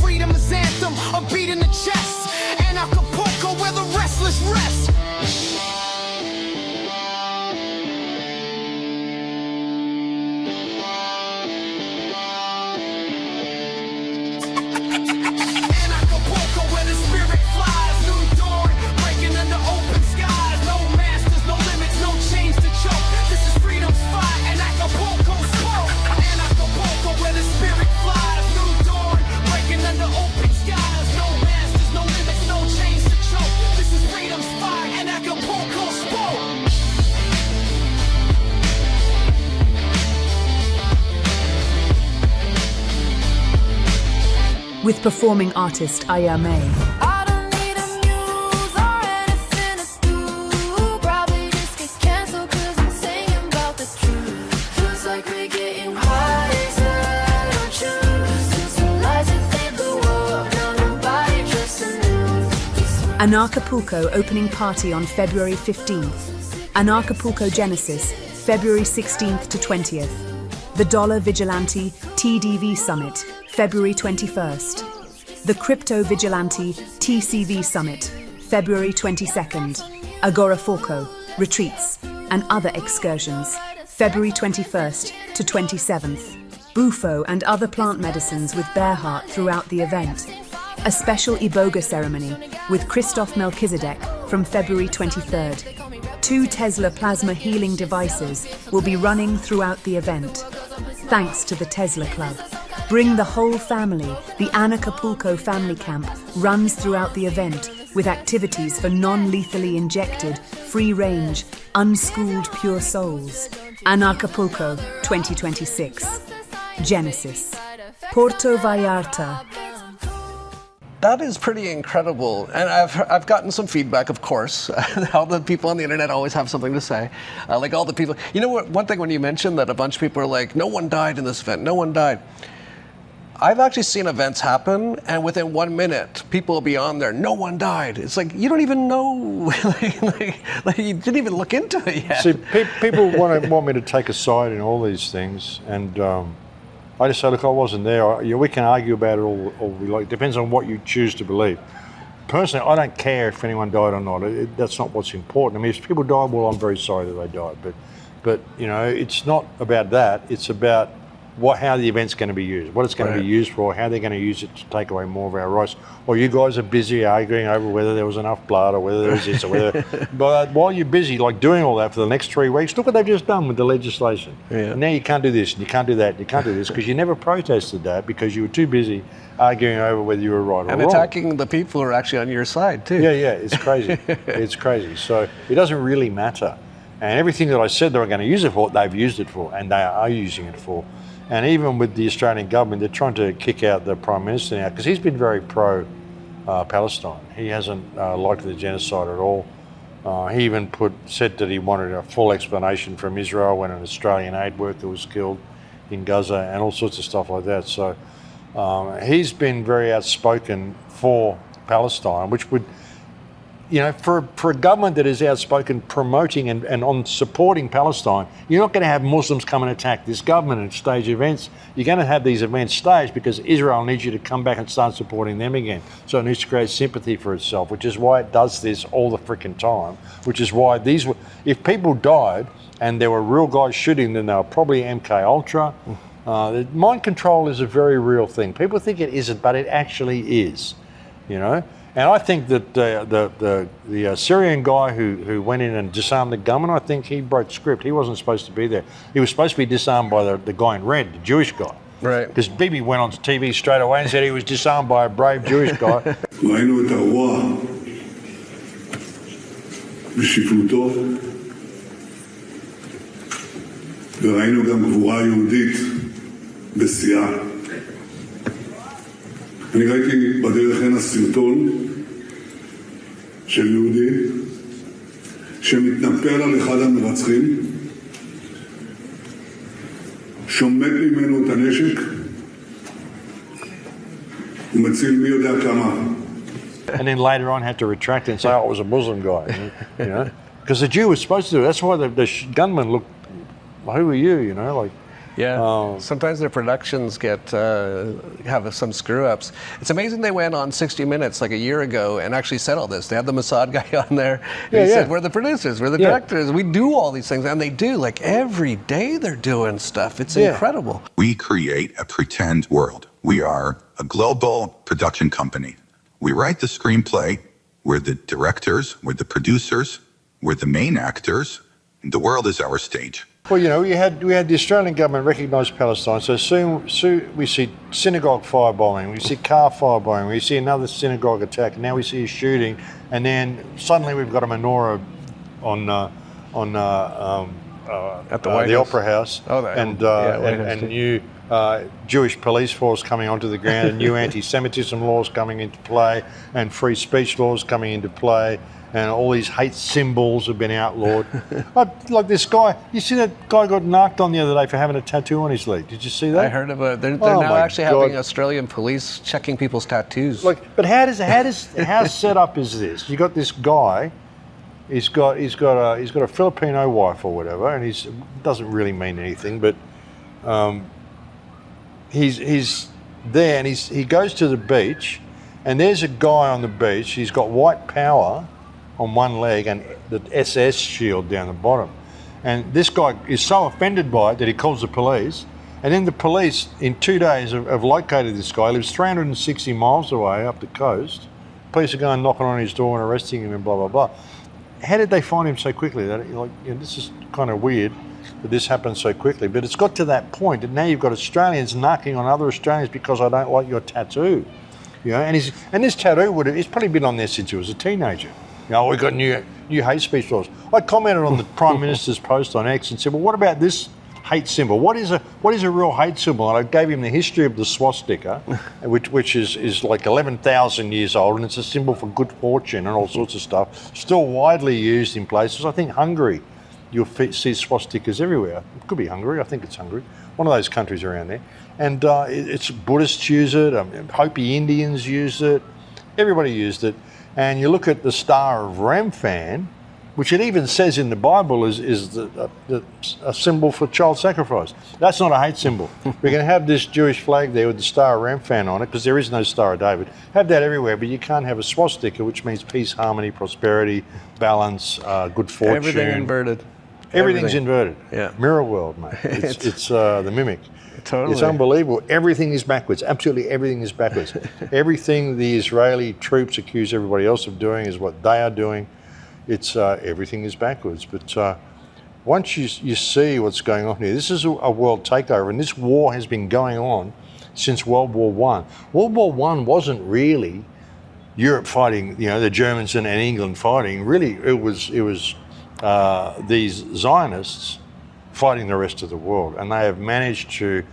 Freedom is anthem, a beat in the chest. Anarchapulco where the restless rest. Anarchapulco where the spirit flies, new dawn, breaking under open skies. No masters, no limits, no chains to choke. This is freedom's fight, Anarchapulco spoke. Anarchapulco where the spirit flies, new dawn, breaking under open skies. No masters, no limits, no chains to choke. This is freedom's fight, Anarchapulco spoke. With performing artist Ayame. I don't need a muse or anything to do. Probably just get canceled 'cause I'm singing about the truth. Feels like we're getting wiser, don't choose. Since the lies that they blew up, now nobody trusts the news. Anarchapulco opening party on February 15th. Anarchapulco Genesis, February 16th to 20th. The Dollar Vigilante TDV Summit, February 21st. The Crypto Vigilante TCV Summit, February 22nd. Agorapulco, retreats, and other excursions, February 21st to 27th. Bufo and other plant medicines with Bearheart throughout the event. A special Iboga ceremony with Christoph Melchizedek from February 23rd. 2 Tesla plasma healing devices will be running throughout the event. Thanks to the Tesla Club. Bring the whole family. The Anarchapulco family camp runs throughout the event with activities for non-lethally injected, free-range, unschooled pure souls. Anarchapulco 2026. Genesis. Porto Vallarta. That is pretty incredible, and I've gotten some feedback, of course. All the people on the internet always have something to say. Like all the people, you know what? One thing when you mentioned that a bunch of people are like, "No one died in this event. No one died." I've actually seen events happen, and within 1 minute, people will be on there. No one died. It's like you don't even know. like you didn't even look into it yet. See, people want me to take a side in all these things, and I just say, look, I wasn't there. We can argue about it all we like. It depends on what you choose to believe. Personally, I don't care if anyone died or not. That's not what's important. I mean, if people died, well, I'm very sorry that they died. But you know, it's not about that. It's about how the event's going to be used, what it's going to be used for, how they're going to use it to take away more of our rights. Or you guys are busy arguing over whether there was enough blood or whether there was this or whether. But while you're busy, like doing all that for the next 3 weeks, look what they've just done with the legislation. Yeah. And now you can't do this, and you can't do that, and you can't do this because you never protested that because you were too busy arguing over whether you were right or wrong. And attacking the people who are actually on your side too. Yeah, it's crazy. It's crazy. So it doesn't really matter. And everything that I said they were going to use it for, they've used it for, and they are using it for. And even with the Australian government, they're trying to kick out the Prime Minister now because he's been very pro-Palestine. He hasn't liked the genocide at all. He even said that he wanted a full explanation from Israel when an Australian aid worker was killed in Gaza and all sorts of stuff like that. So he's been very outspoken for Palestine, which would, you know, for a government that is outspoken promoting and on supporting Palestine, you're not going to have Muslims come and attack this government and stage events. You're going to have these events staged because Israel needs you to come back and start supporting them again. So it needs to create sympathy for itself, which is why it does this all the freaking time, which is why if people died and there were real guys shooting, then they were probably MK Ultra. Mind control is a very real thing. People think it isn't, but it actually is, you know. And I think that the Syrian guy who went in and disarmed the gunman, I think he broke script. He wasn't supposed to be there. He was supposed to be disarmed by the guy in red, the Jewish guy. Right. Because Bibi went on TV straight away and said he was disarmed by a brave Jewish guy. ראינו את הרוע בשפלותו, וראינו גם גבורה יהודית בשיאה. אני ראיתי בדרך הנה סרטון של יהודי שמתנפל על אחד המרצחים, שומט ממנו את הנשק ומציל מי יודע כמה. And then later on had to retract and say, oh, it was a Muslim guy, you know. Because the Jew was supposed to do it. That's why the gunman looked, who are you, you know, like. Yeah, sometimes their productions have some screw-ups. It's amazing they went on 60 Minutes like a year ago and actually said all this. They had the Mossad guy on there. And he said, we're the producers, we're the directors, we do all these things. And they do, like every day they're doing stuff. It's incredible. We create a pretend world. We are a global production company. We write the screenplay. We're the directors, we're the producers, we're the main actors. And the world is our stage. Well, you know, we had the Australian government recognise Palestine, so soon we see synagogue firebombing, we see car firebombing, we see another synagogue attack, now we see a shooting, and then suddenly we've got a menorah at the Opera House, and new Jewish police force coming onto the ground, and new anti-Semitism laws coming into play, and free speech laws coming into play. And all these hate symbols have been outlawed. Like this guy, you see that guy got narked on the other day for having a tattoo on his leg. Did you see that? I heard about it. They're now actually having Australian police checking people's tattoos. But how set up is this? You got this guy. He's got a Filipino wife or whatever, and he doesn't really mean anything. But he's there, and he goes to the beach, and there's a guy on the beach. He's got white power on one leg and the SS shield down the bottom. And this guy is so offended by it that he calls the police, And then the police, in 2 days, have located this guy. He lives 360 miles away up the coast. Police are going knocking on his door and arresting him and blah, blah, blah. How did they find him so quickly? This is kind of weird that this happened so quickly. But it's got to that point that now you've got Australians knocking on other Australians because I don't like your tattoo. And this tattoo he's probably been on there since he was a teenager. We've got new hate speech laws. I commented on the Prime Minister's post on X and said, well, what about this hate symbol? What is a real hate symbol? And I gave him the history of the swastika, which is like 11,000 years old, and it's a symbol for good fortune and all sorts of stuff. Still widely used in places. I think Hungary, you'll see swastikas everywhere. It could be Hungary. I think it's Hungary. One of those countries around there. And it's Buddhists use it. Hopi Indians use it. Everybody used it. And you look at the Star of Remphan, which it even says in the Bible is a symbol for child sacrifice. That's not a hate symbol. We're going to have this Jewish flag there with the Star of Remphan on it, because there is no Star of David. Have that everywhere, but you can't have a swastika, which means peace, harmony, prosperity, balance, good fortune. Everything inverted. Everything's inverted. Yeah. Mirror world, mate. It's the mimic. Totally. It's unbelievable. Everything is backwards. Absolutely everything is backwards. Everything the Israeli troops accuse everybody else of doing is what they are doing. It's everything is backwards. But once you see what's going on here, this is a world takeover, and this war has been going on since World War I. World War I wasn't really Europe fighting, the Germans and England fighting. Really, it was these Zionists fighting the rest of the world, and they have managed to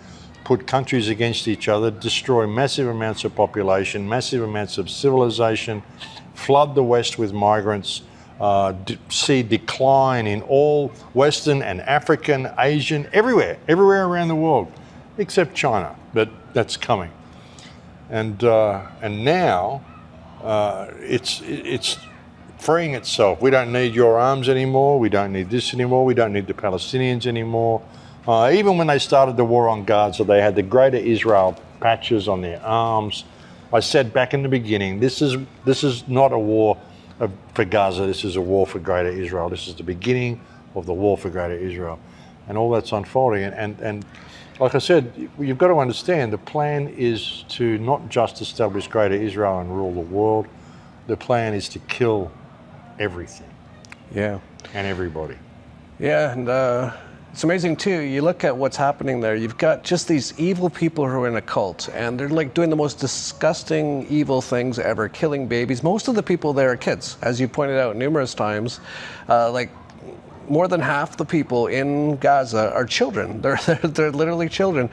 put countries against each other, destroy massive amounts of population, massive amounts of civilization, flood the West with migrants, see decline in all Western and African, Asian, everywhere around the world, except China, but that's coming. And now it's freeing itself. We don't need your arms anymore. We don't need this anymore. We don't need the Palestinians anymore. Even when they started the war on Gaza, they had the Greater Israel patches on their arms. I said back in the beginning, this is not a war for Gaza. This is a war for Greater Israel. This is the beginning of the war for Greater Israel, and all that's unfolding. And like I said, you've got to understand the plan is to not just establish Greater Israel and rule the world. The plan is to kill everything. Yeah. And everybody. Yeah, and it's amazing too. You look at what's happening there. You've got just these evil people who are in a cult, and they're like doing the most disgusting, evil things ever, killing babies. Most of the people there are kids, as you pointed out numerous times. Like more than half the people in Gaza are children. They're literally children.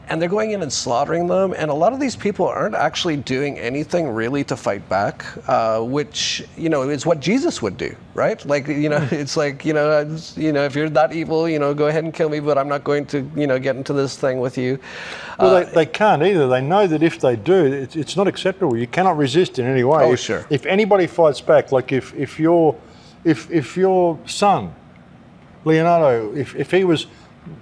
And they're going in and slaughtering them. And a lot of these people aren't actually doing anything really to fight back, which, is what Jesus would do, right? Like, it's like, if you're that evil, go ahead and kill me, but I'm not going to, get into this thing with you. Well, they can't either. They know that if they do, it's not acceptable. You cannot resist in any way. Oh, sure. If anybody fights back, like if your son, Leonardo, if he was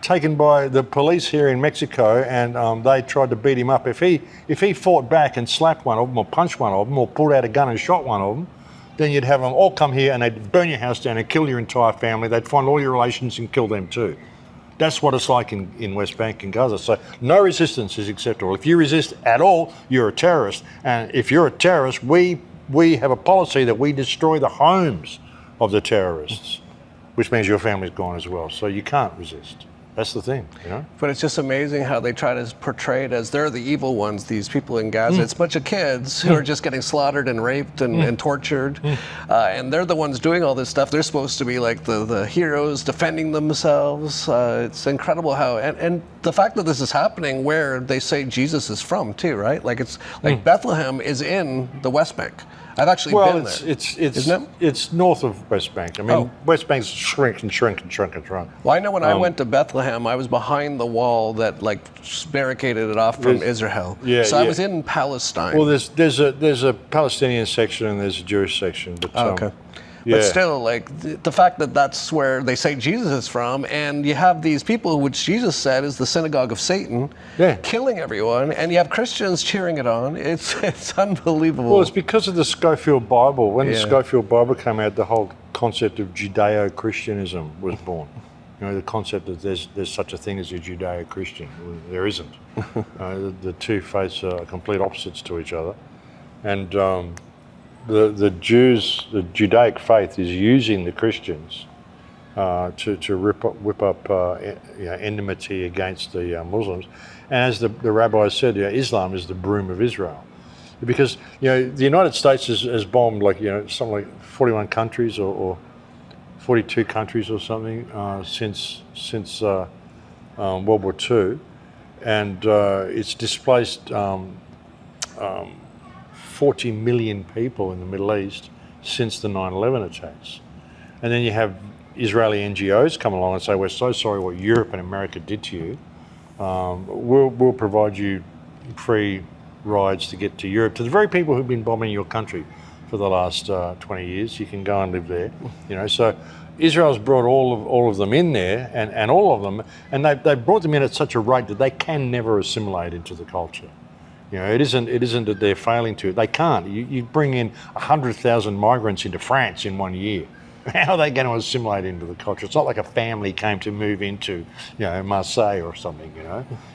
taken by the police here in Mexico and they tried to beat him up, if he fought back and slapped one of them or punched one of them or pulled out a gun and shot one of them, then you'd have them all come here and they'd burn your house down and kill your entire family. They'd find all your relations and kill them too. That's what it's like in West Bank and Gaza. So no resistance is acceptable. If you resist at all, you're a terrorist. And if you're a terrorist, we have a policy that we destroy the homes of the terrorists, which means your family's gone as well. So you can't resist. That's the thing, But it's just amazing how they try to portray it as they're the evil ones, these people in Gaza. It's a bunch of kids who are just getting slaughtered and raped and tortured. And they're the ones doing all this stuff. They're supposed to be like the heroes defending themselves. It's incredible how, and the fact that this is happening where they say Jesus is from too, right? Like it's like Bethlehem is in the West Bank. I've actually been there. It's north of West Bank. I mean, West Bank's shrink and shrink and shrink and shrunk. Well, I know when I went to Bethlehem, I was behind the wall that like barricaded it off from Israel. Yeah, so I was in Palestine. Well, there's a Palestinian section and there's a Jewish section. But, okay. Yeah. But still, like the fact that that's where they say Jesus is from, and you have these people which Jesus said is the synagogue of Satan, killing everyone, and you have Christians cheering it on. It's unbelievable. Well, it's because of the Schofield Bible. When the Schofield Bible came out, the whole concept of Judeo-Christianism was born. the concept that there's such a thing as a Judeo-Christian. Well, there isn't. The two faiths are complete opposites to each other, and the Judaic faith is using the Christians to whip up enmity against the Muslims. And as the rabbis said, Islam is the broom of Israel, because the United States has bombed something like 41 countries or 42 countries or something since World War II, and it's displaced 40 million people in the Middle East since the 9/11 attacks. And then you have Israeli NGOs come along and say, we're so sorry what Europe and America did to you. We'll provide you free rides to get to Europe, to the very people who've been bombing your country for the last 20 years. You can go and live there. So Israel's brought all of them in there, and all of them, and they brought them in at such a rate that they can never assimilate into the culture. It isn't that they're failing to. They can't. You bring in 100,000 migrants into France in 1 year. How are they going to assimilate into the culture? It's not like a family came to move into, Marseille or something.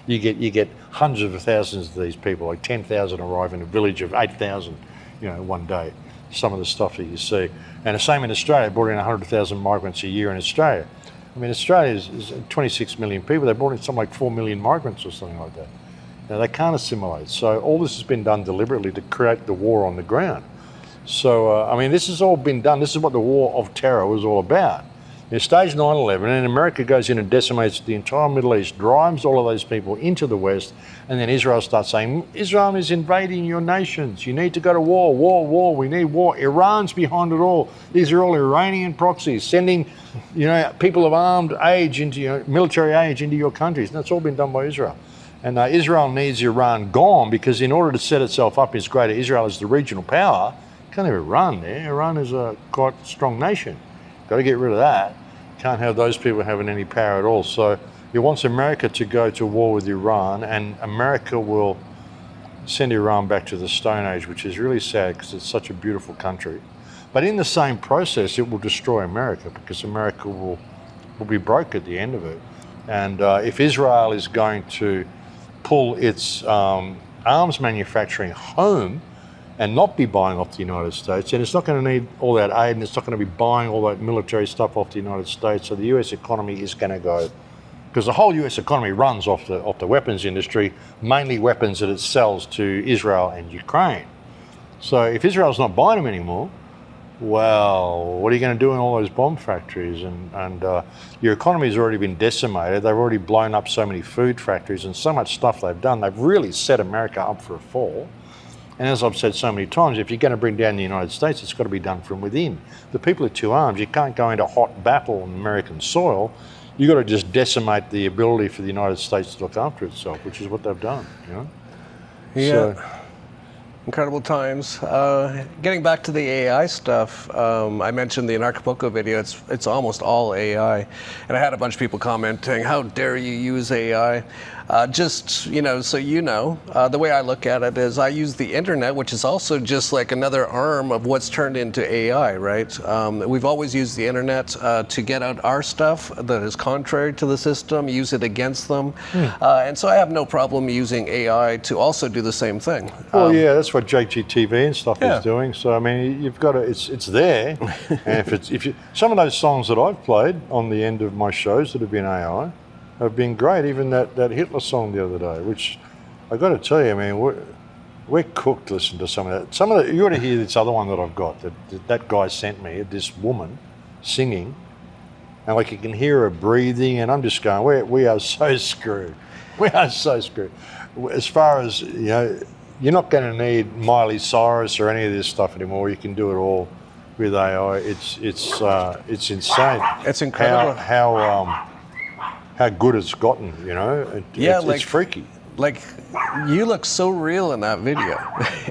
You get hundreds of thousands of these people. Like 10,000 arrive in a village of 8,000, one day. Some of the stuff that you see, and the same in Australia. Brought in 100,000 migrants a year in Australia. I mean, Australia is 26 million people. They brought in something like 4 million migrants or something like that. Now they can't assimilate. So all this has been done deliberately to create the war on the ground. So, this has all been done. This is what the war of terror was all about. Stage 9/11, and America goes in and decimates the entire Middle East, drives all of those people into the West, and then Israel starts saying, Israel is invading your nations. You need to go to war, war, we need war. Iran's behind it all. These are all Iranian proxies, sending, people of armed age into military age into your countries. And that's all been done by Israel. And Israel needs Iran gone, because in order to set itself up as greater Israel as the regional power, can't have Iran there. Iran is a quite strong nation. Got to get rid of that. Can't have those people having any power at all. So he wants America to go to war with Iran, and America will send Iran back to the Stone Age, which is really sad because it's such a beautiful country. But in the same process, it will destroy America, because America will be broke at the end of it. And if Israel is going to pull its arms manufacturing home and not be buying off the United States, and it's not going to need all that aid, and it's not going to be buying all that military stuff off the United States, so the US economy is going to go, because the whole US economy runs off the weapons industry, mainly weapons that it sells to Israel and Ukraine. So if Israel's not buying them anymore, well, what are you going to do in all those bomb factories? And your economy's already been decimated. They've already blown up so many food factories and so much stuff they've done. They've really set America up for a fall. And as I've said so many times, if you're going to bring down the United States, it's got to be done from within. The people are two arms. You can't go into hot battle on American soil. You've got to just decimate the ability for the United States to look after itself, which is what they've done. Yeah. So, incredible times. Getting back to the AI stuff, I mentioned the Anarchapulco video. It's almost all AI, and I had a bunch of people commenting, "How dare you use AI?" The way I look at it is I use the internet, which is also just like another arm of what's turned into AI, right? We've always used the internet to get out our stuff that is contrary to the system, use it against them. And so I have no problem using AI to also do the same thing. Well, that's what JGTV and stuff is doing. So, you've got to, it's there. And some of those songs that I've played on the end of my shows that have been AI, have been great. Even that Hitler song the other day, which I got to tell you, we're cooked. Listen to some of that. You ought to hear this other one that I've got that guy sent me. This woman singing, and you can hear her breathing, and I'm just going, we are so screwed. We are so screwed. As far as you're not going to need Miley Cyrus or any of this stuff anymore. You can do it all with AI. It's insane. It's incredible how good it's gotten, it's freaky. You look so real in that video.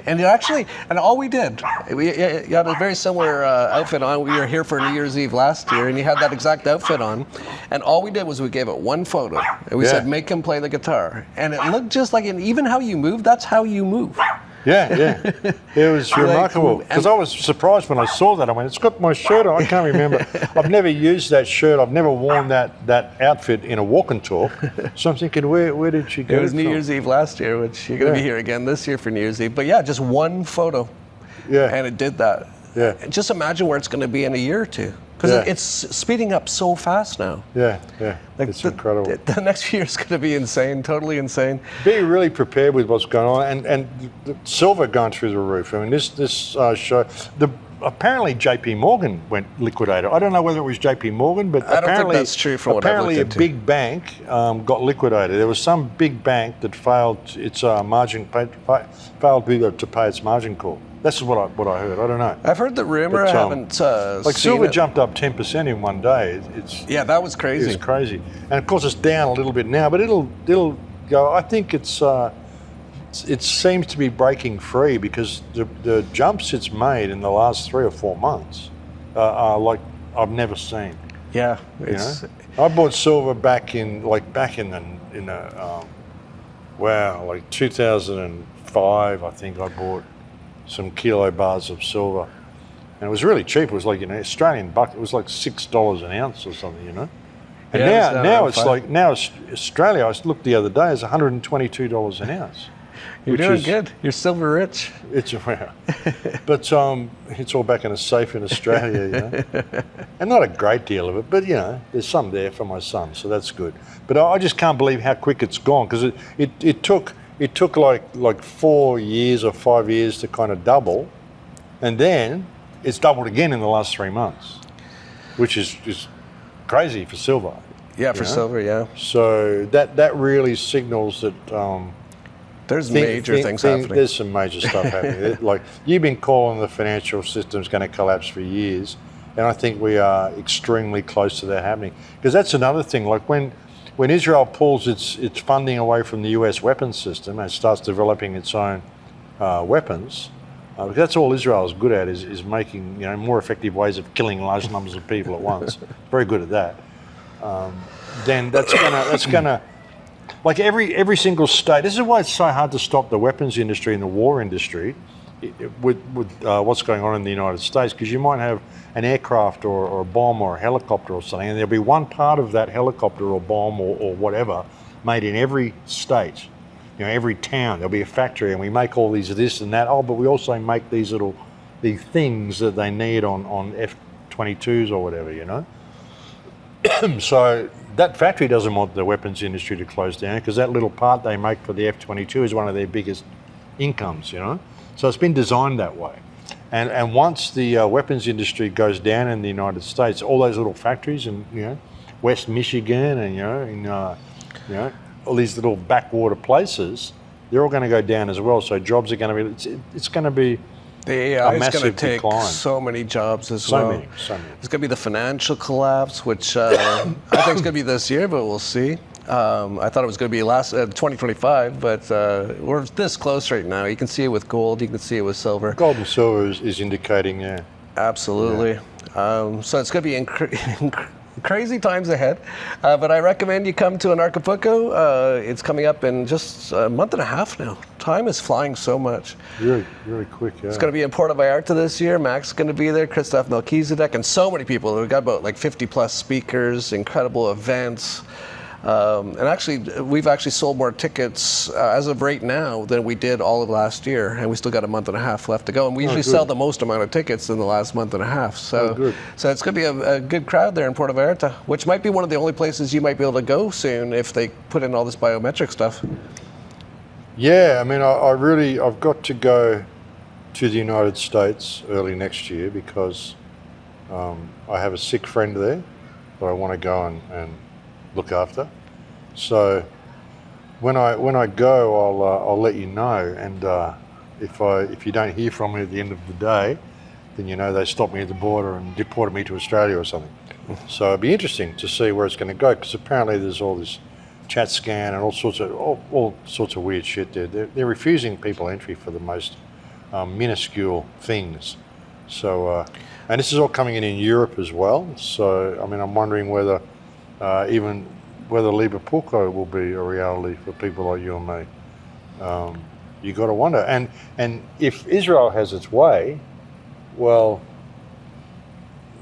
And all we did, you had a very similar outfit on. We were here for New Year's Eve last year, and you had that exact outfit on. And all we did was we gave it one photo. And we said, make him play the guitar. And it looked just like, and even how you move, that's how you move. Yeah. It was remarkable because I was surprised when I saw that. I went, it's got my shirt on. I can't remember. I've never used that shirt. I've never worn that outfit in a walk and talk. So I'm thinking, where did she go? It was New from? Year's Eve last year, which you're going to be here again this year for New Year's Eve. But yeah, just one photo. Yeah. And it did that. Yeah. Just imagine where it's going to be in a year or two. Because it's speeding up so fast now. Yeah. Like It's incredible. The next year is going to be insane, totally insane. Be really prepared with what's going on, and the silver going through the roof. I mean, this show, apparently JP Morgan went liquidated. I don't know whether it was JP Morgan, but I don't apparently think that's true from what I've apparently looked a into. big bank got liquidated. There was some big bank that failed its failed to pay its margin call. That's what I heard. I don't know. I've heard the rumor. But, I haven't like seen silver it. jumped up 10% in one day. That was crazy. It's crazy, and of course it's down a little bit now, but it'll go. I think it seems to be breaking free because the jumps it's made in the last 3 or 4 months are like I've never seen. Yeah, I bought silver back in 2005. I think I bought some kilo bars of silver, and it was really cheap. It was like Australian buck. It was like $6 an ounce or something, And now it's like Australia. I looked the other day. It's $122 an ounce. You're doing good. You're silver rich. It's but it's all back in a safe in Australia, and not a great deal of it. But there's some there for my son, so that's good. But I just can't believe how quick it's gone because it took like 4 years or 5 years to kind of double, and then it's doubled again in the last 3 months, which is crazy for silver. Yeah, for silver, yeah. So that really signals that there's major things happening. There's some major stuff happening. Like you've been calling the financial system's going to collapse for years, and I think we are extremely close to that happening. Because that's another thing. Like when Israel pulls its funding away from the US weapons system and starts developing its own weapons, because that's all Israel is good at is making more effective ways of killing large numbers of people at once. Very good at that. Then that's gonna like every single state. This is why it's so hard to stop the weapons industry and the war industry with what's going on in the United States, because you might have an aircraft or a bomb or a helicopter or something, and there'll be one part of that helicopter or bomb or whatever made in every state, every town. There'll be a factory, and we make all this and that. Oh, but we also make these things that they need on F-22s or whatever, So that factory doesn't want the weapons industry to close down because that little part they make for the F-22 is one of their biggest incomes, So it's been designed that way. And once the weapons industry goes down in the United States, all those little factories in West Michigan and all these little backwater places, they're all going to go down as well. So jobs are going to be. It's going to be. The AI a is massive going to take decline. so many jobs as So well. many. It's going to be the financial collapse, which I think is going to be this year, but we'll see. I thought it was going to be 2025, but we're this close right now. You can see it with gold. You can see it with silver. Gold and silver is indicating, yeah. Absolutely. So it's going to be crazy times ahead. But I recommend you come to Anarchapulco. It's coming up in just a month and a half now. Time is flying so much. Really, really quick, yeah. It's going to be in Puerto Vallarta this year. Mac's going to be there, Christoph Melchizedek, and so many people. We've got about like 50 plus speakers, incredible events. And actually, we've actually sold more tickets as of right now than we did all of last year, and we still got a month and a half left to go. And we usually sell the most amount of tickets in the last month and a half. So, so it's going to be a good crowd there in Puerto Vallarta, which might be one of the only places you might be able to go soon if they put in all this biometric stuff. Yeah, I mean, I've got to go to the United States early next year because I have a sick friend there that I want to go and look after. So when I go, I'll let you know. And if you don't hear from me at the end of the day, then they stopped me at the border and deported me to Australia or something. So it'd be interesting to see where it's going to go, because apparently there's all this chat scan and all sorts of weird shit there. They're refusing people entry for the most minuscule things. So and this is all coming in Europe as well. So I mean, I'm wondering whether whether Anarchapulco will be a reality for people like you and me. You got to wonder. And if Israel has its way, well,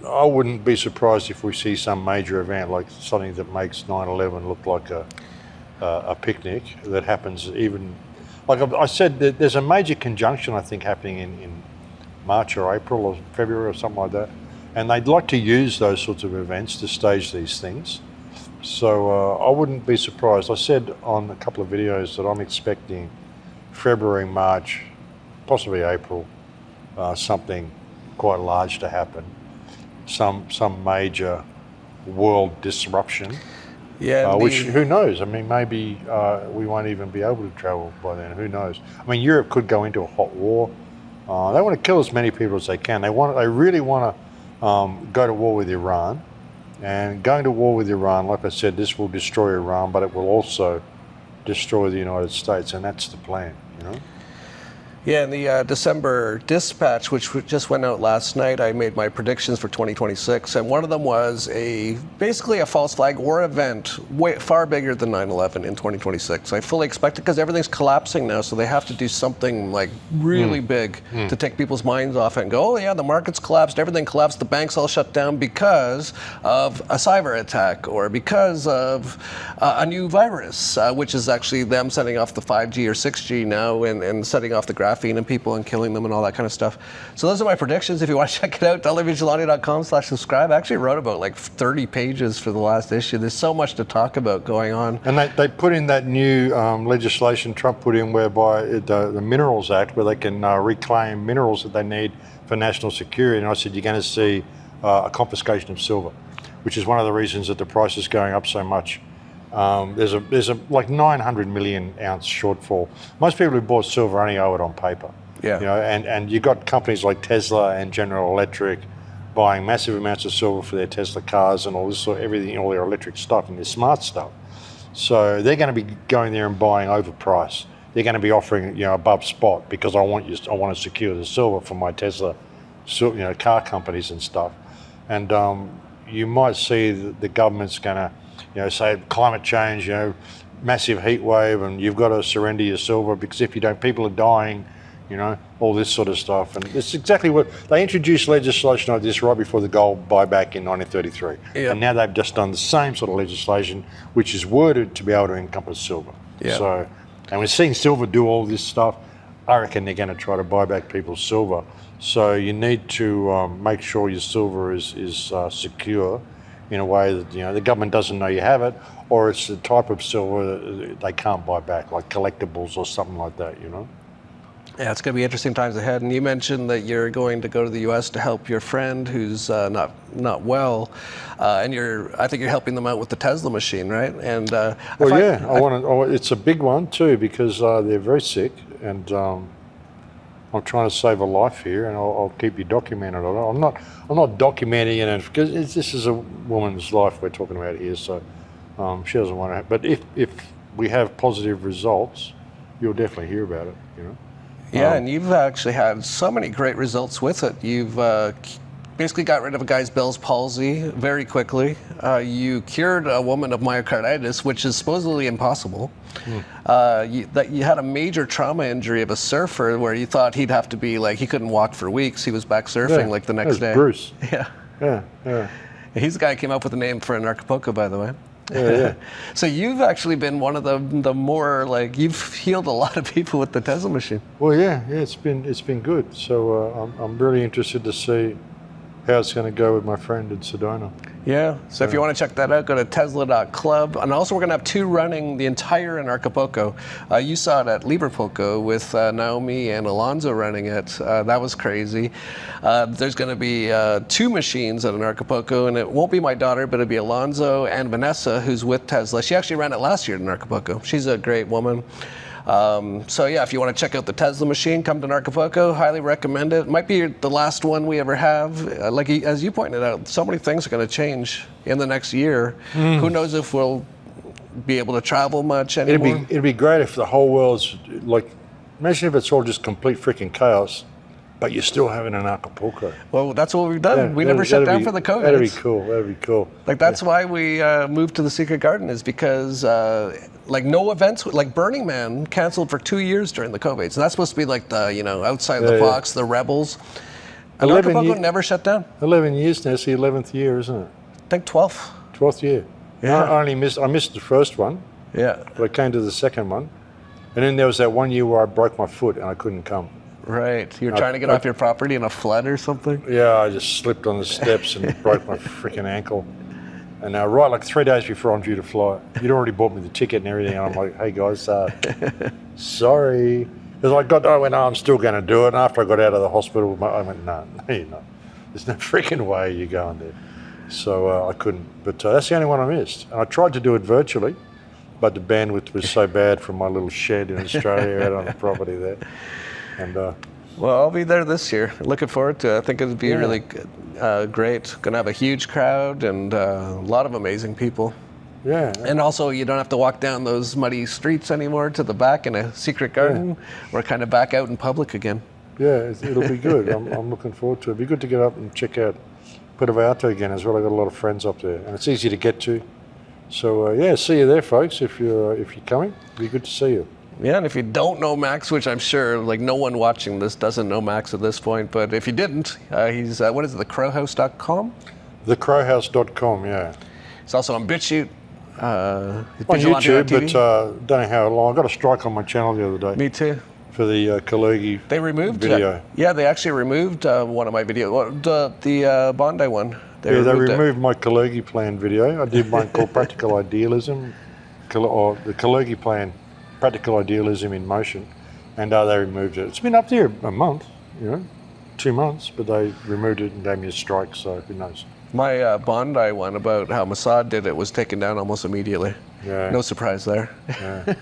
I wouldn't be surprised if we see some major event like something that makes 9/11 look like a picnic that happens even, like I said, there's a major conjunction I think happening in March or April or February or something like that. And they'd like to use those sorts of events to stage these things. So I wouldn't be surprised. I said on a couple of videos that I'm expecting February, March, possibly April, something quite large to happen. Some major world disruption. Yeah, which, who knows? I mean, maybe we won't even be able to travel by then. Who knows? I mean, Europe could go into a hot war. They want to kill as many people as they can. They really want to go to war with Iran. And going to war with Iran, like I said, this will destroy Iran, but it will also destroy the United States, and that's the plan, you know? Yeah, in the December dispatch, which just went out last night, I made my predictions for 2026, and one of them was basically a false flag war event far bigger than 9/11 in 2026. I fully expect it because everything's collapsing now, so they have to do something like really big to take people's minds off it and go, oh yeah, the market's collapsed, everything collapsed, the banks all shut down because of a cyber attack or because of a new virus, which is actually them setting off the 5G or 6G now and setting off the graphene in people and killing them and all that kind of stuff. So those are my predictions. If you want to check it out, dollarvigilante.com/subscribe. I actually wrote about like 30 pages for the last issue. There's so much to talk about going on. And they put in that new legislation Trump put in whereby the Minerals Act, where they can reclaim minerals that they need for national security. And I said, you're going to see a confiscation of silver, which is one of the reasons that the price is going up so much. There's a like 900 million ounce shortfall. Most people who bought silver only owe it on paper. Yeah. You know, and you've got companies like Tesla and General Electric buying massive amounts of silver for their Tesla cars and all this sort of everything, all their electric stuff and their smart stuff. So they're going to be going there and buying overpriced. They're going to be offering, you know, above spot because I want to secure the silver for my Tesla, car companies and stuff. And you might see the government's going to, say climate change, massive heat wave, and you've got to surrender your silver because if you don't, people are dying, all this sort of stuff. And it's exactly what they introduced legislation like this right before the gold buyback in 1933. Yep. And now they've just done the same sort of legislation, which is worded to be able to encompass silver. Yep. So, and we're seeing silver do all this stuff. I reckon they're going to try to buy back people's silver. So you need to make sure your silver is secure in a way that the government doesn't know you have it, or it's the type of silver that they can't buy back, like collectibles or something like that. Yeah, it's going to be interesting times ahead. And you mentioned that you're going to go to the U.S. to help your friend who's not well, and I think you're helping them out with the Tesla machine, right? And it's a big one too because they're very sick, and I'm trying to save a life here, and I'll keep you documented on it. I'm not documenting it because this is a woman's life we're talking about here, so she doesn't want to. But if we have positive results, you'll definitely hear about it. Yeah, and you've actually had so many great results with it. You've basically got rid of a guy's Bell's palsy very quickly. You cured a woman of myocarditis, which is supposedly impossible. You had a major trauma injury of a surfer where you thought he'd have to be he couldn't walk for weeks. He was back surfing the next day. Bruce. Yeah. He's the guy who came up with the name for Anarchapulco, by the way. Yeah. So you've actually been one of the more you've healed a lot of people with the Tesla machine. Well, yeah, it's been good. So I'm really interested to see how it's going to go with my friend in Sedona. Yeah, so if you want to check that out, go to tesla.club. And also we're going to have 2 running the entire Anarchapulco. You saw it at Librepulco with Naomi and Alonzo running it. That was crazy. There's going to be 2 machines at Anarchapulco, and it won't be my daughter, but it'll be Alonzo and Vanessa, who's with Tesla. She actually ran it last year at Anarchapulco. She's a great woman. So yeah, if you want to check out the Tesla machine, come to Anarchapulco. Highly recommend it. Might be the last one we ever have. As you pointed out, so many things are going to change in the next year. Who knows if we'll be able to travel much anymore? It'd be great if the whole world's imagine if it's all just complete freaking chaos, but you're still having an Acapulco. Well, that's what we've done. Yeah, we never shut down for the COVID. That'd be cool. That'd be cool. Like that's why we moved to the Secret Garden, is because like no events, like Burning Man canceled for 2 years during the COVID. So that's supposed to be like the, you know, outside the box, the rebels. And Anarchapulco never shut down. 11 years now, it's the 11th year, isn't it? I think 12th. 12th year. Yeah. I missed the first one, Yeah. but I came to the second one. And then there was that 1 year where I broke my foot and I couldn't come. Right. You're trying to get off your property in a flood or something? Yeah, I just slipped on the steps and broke my freaking ankle. And right, like 3 days before I'm due to fly, you'd already bought me the ticket and everything. And I'm like, hey guys, sorry. Because I went, I'm still going to do it. And after I got out of the hospital, I went, no, you're not. There's no freaking way you're going there. So I couldn't. But that's the only one I missed. And I tried to do it virtually, but the bandwidth was so bad from my little shed in Australia out on the property there. And well, I'll be there this year. Looking forward to it. I think it'll be really great. Going to have a huge crowd and a lot of amazing people. yeah. And also, you don't have to walk down those muddy streets anymore to the back in a secret garden. We're kind of back out in public again. Yeah, it'll be good. I'm looking forward to it. It'll be good to get up and check out Puerto Vallarta again as well. I've got a lot of friends up there, and it's easy to get to. So yeah, see you there, folks. If you're coming, it'll be good to see you. Yeah, and if you don't know Max, which I'm sure like no one watching this doesn't know Max at this point, but if you didn't, he's what is it, thecrowhouse.com? Thecrowhouse.com, yeah. He's also on BitChute. On YouTube, but don't know how long. I got a strike on my channel the other day. Me too. For the Kalergi They removed video. Yeah, they actually removed one of my videos. The Bondi one. They removed my Kalergi plan video. I did one called Practical Idealism, or the Kalergi plan, Practical Idealism in Motion, and they removed it. It's been up there a month, 2 months, but they removed it and gave me a strike, so who knows. My Bondi one about how Mossad did it was taken down almost immediately. Yeah. No surprise there. Yeah.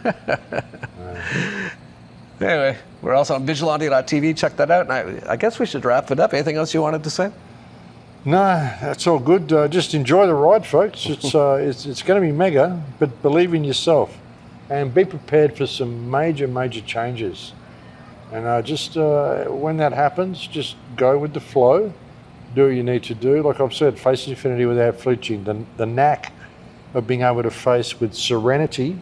Anyway, we're also on vigilante.tv. Check that out. And I guess we should wrap it up. Anything else you wanted to say? No, that's all good. Just enjoy the ride, folks. It's going to be mega, but believe in yourself and be prepared for some major changes. And just when that happens, just go with the flow. Do what you need to do. Like I've said, face infinity without flinching. The knack of being able to face with serenity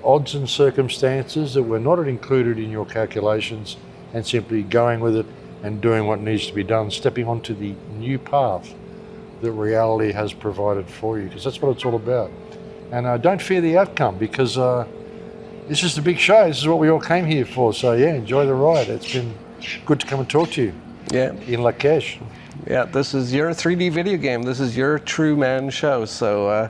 odds and circumstances that were not included in your calculations, and simply going with it and doing what needs to be done, stepping onto the new path that reality has provided for you, because that's what it's all about. And don't fear the outcome, because it's just a big show. This is what we all came here for. So yeah, enjoy the ride. It's been good to come and talk to you. Yeah. In Lakesh. Yeah, this is your 3D video game. This is your true man show. So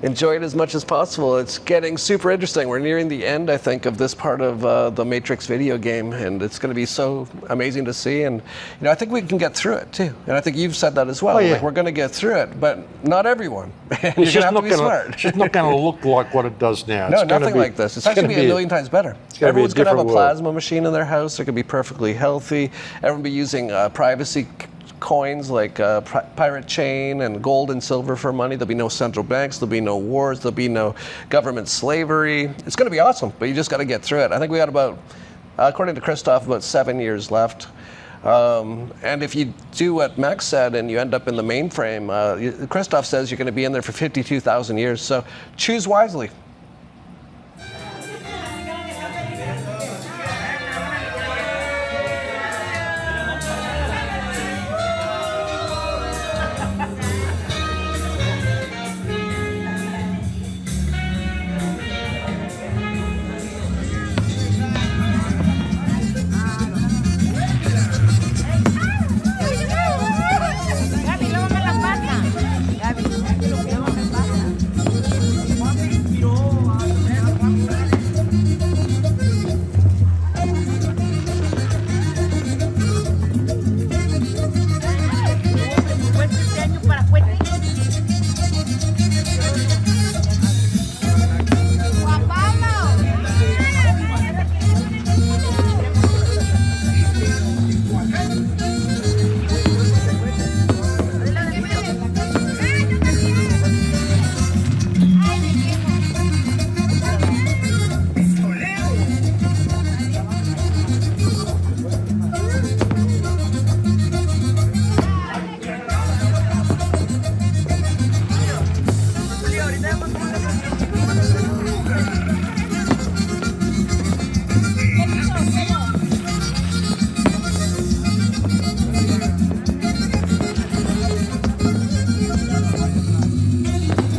enjoy it as much as possible. It's getting super interesting. We're nearing the end, I think, of this part of the Matrix video game, and it's going to be so amazing to see. And I think we can get through it too. And I think you've said that as well. Oh, yeah. Like, we're going to get through it, but not everyone. You're It's going to have to be smart. It's not going to look like what it does now. No, nothing like this. It's actually be a million times better. Everyone's going to have a plasma machine in their house. They're going to be perfectly healthy. Everyone will be using privacy coins like pirate chain and gold and silver for money. There'll be no central banks. There'll be no wars. There'll be no government slavery. It's going to be awesome, but you just got to get through it. I think we got about, according to Christoph, about 7 years left. And if you do what Max said and you end up in the mainframe, Christoph says you're going to be in there for 52,000 years. So choose wisely.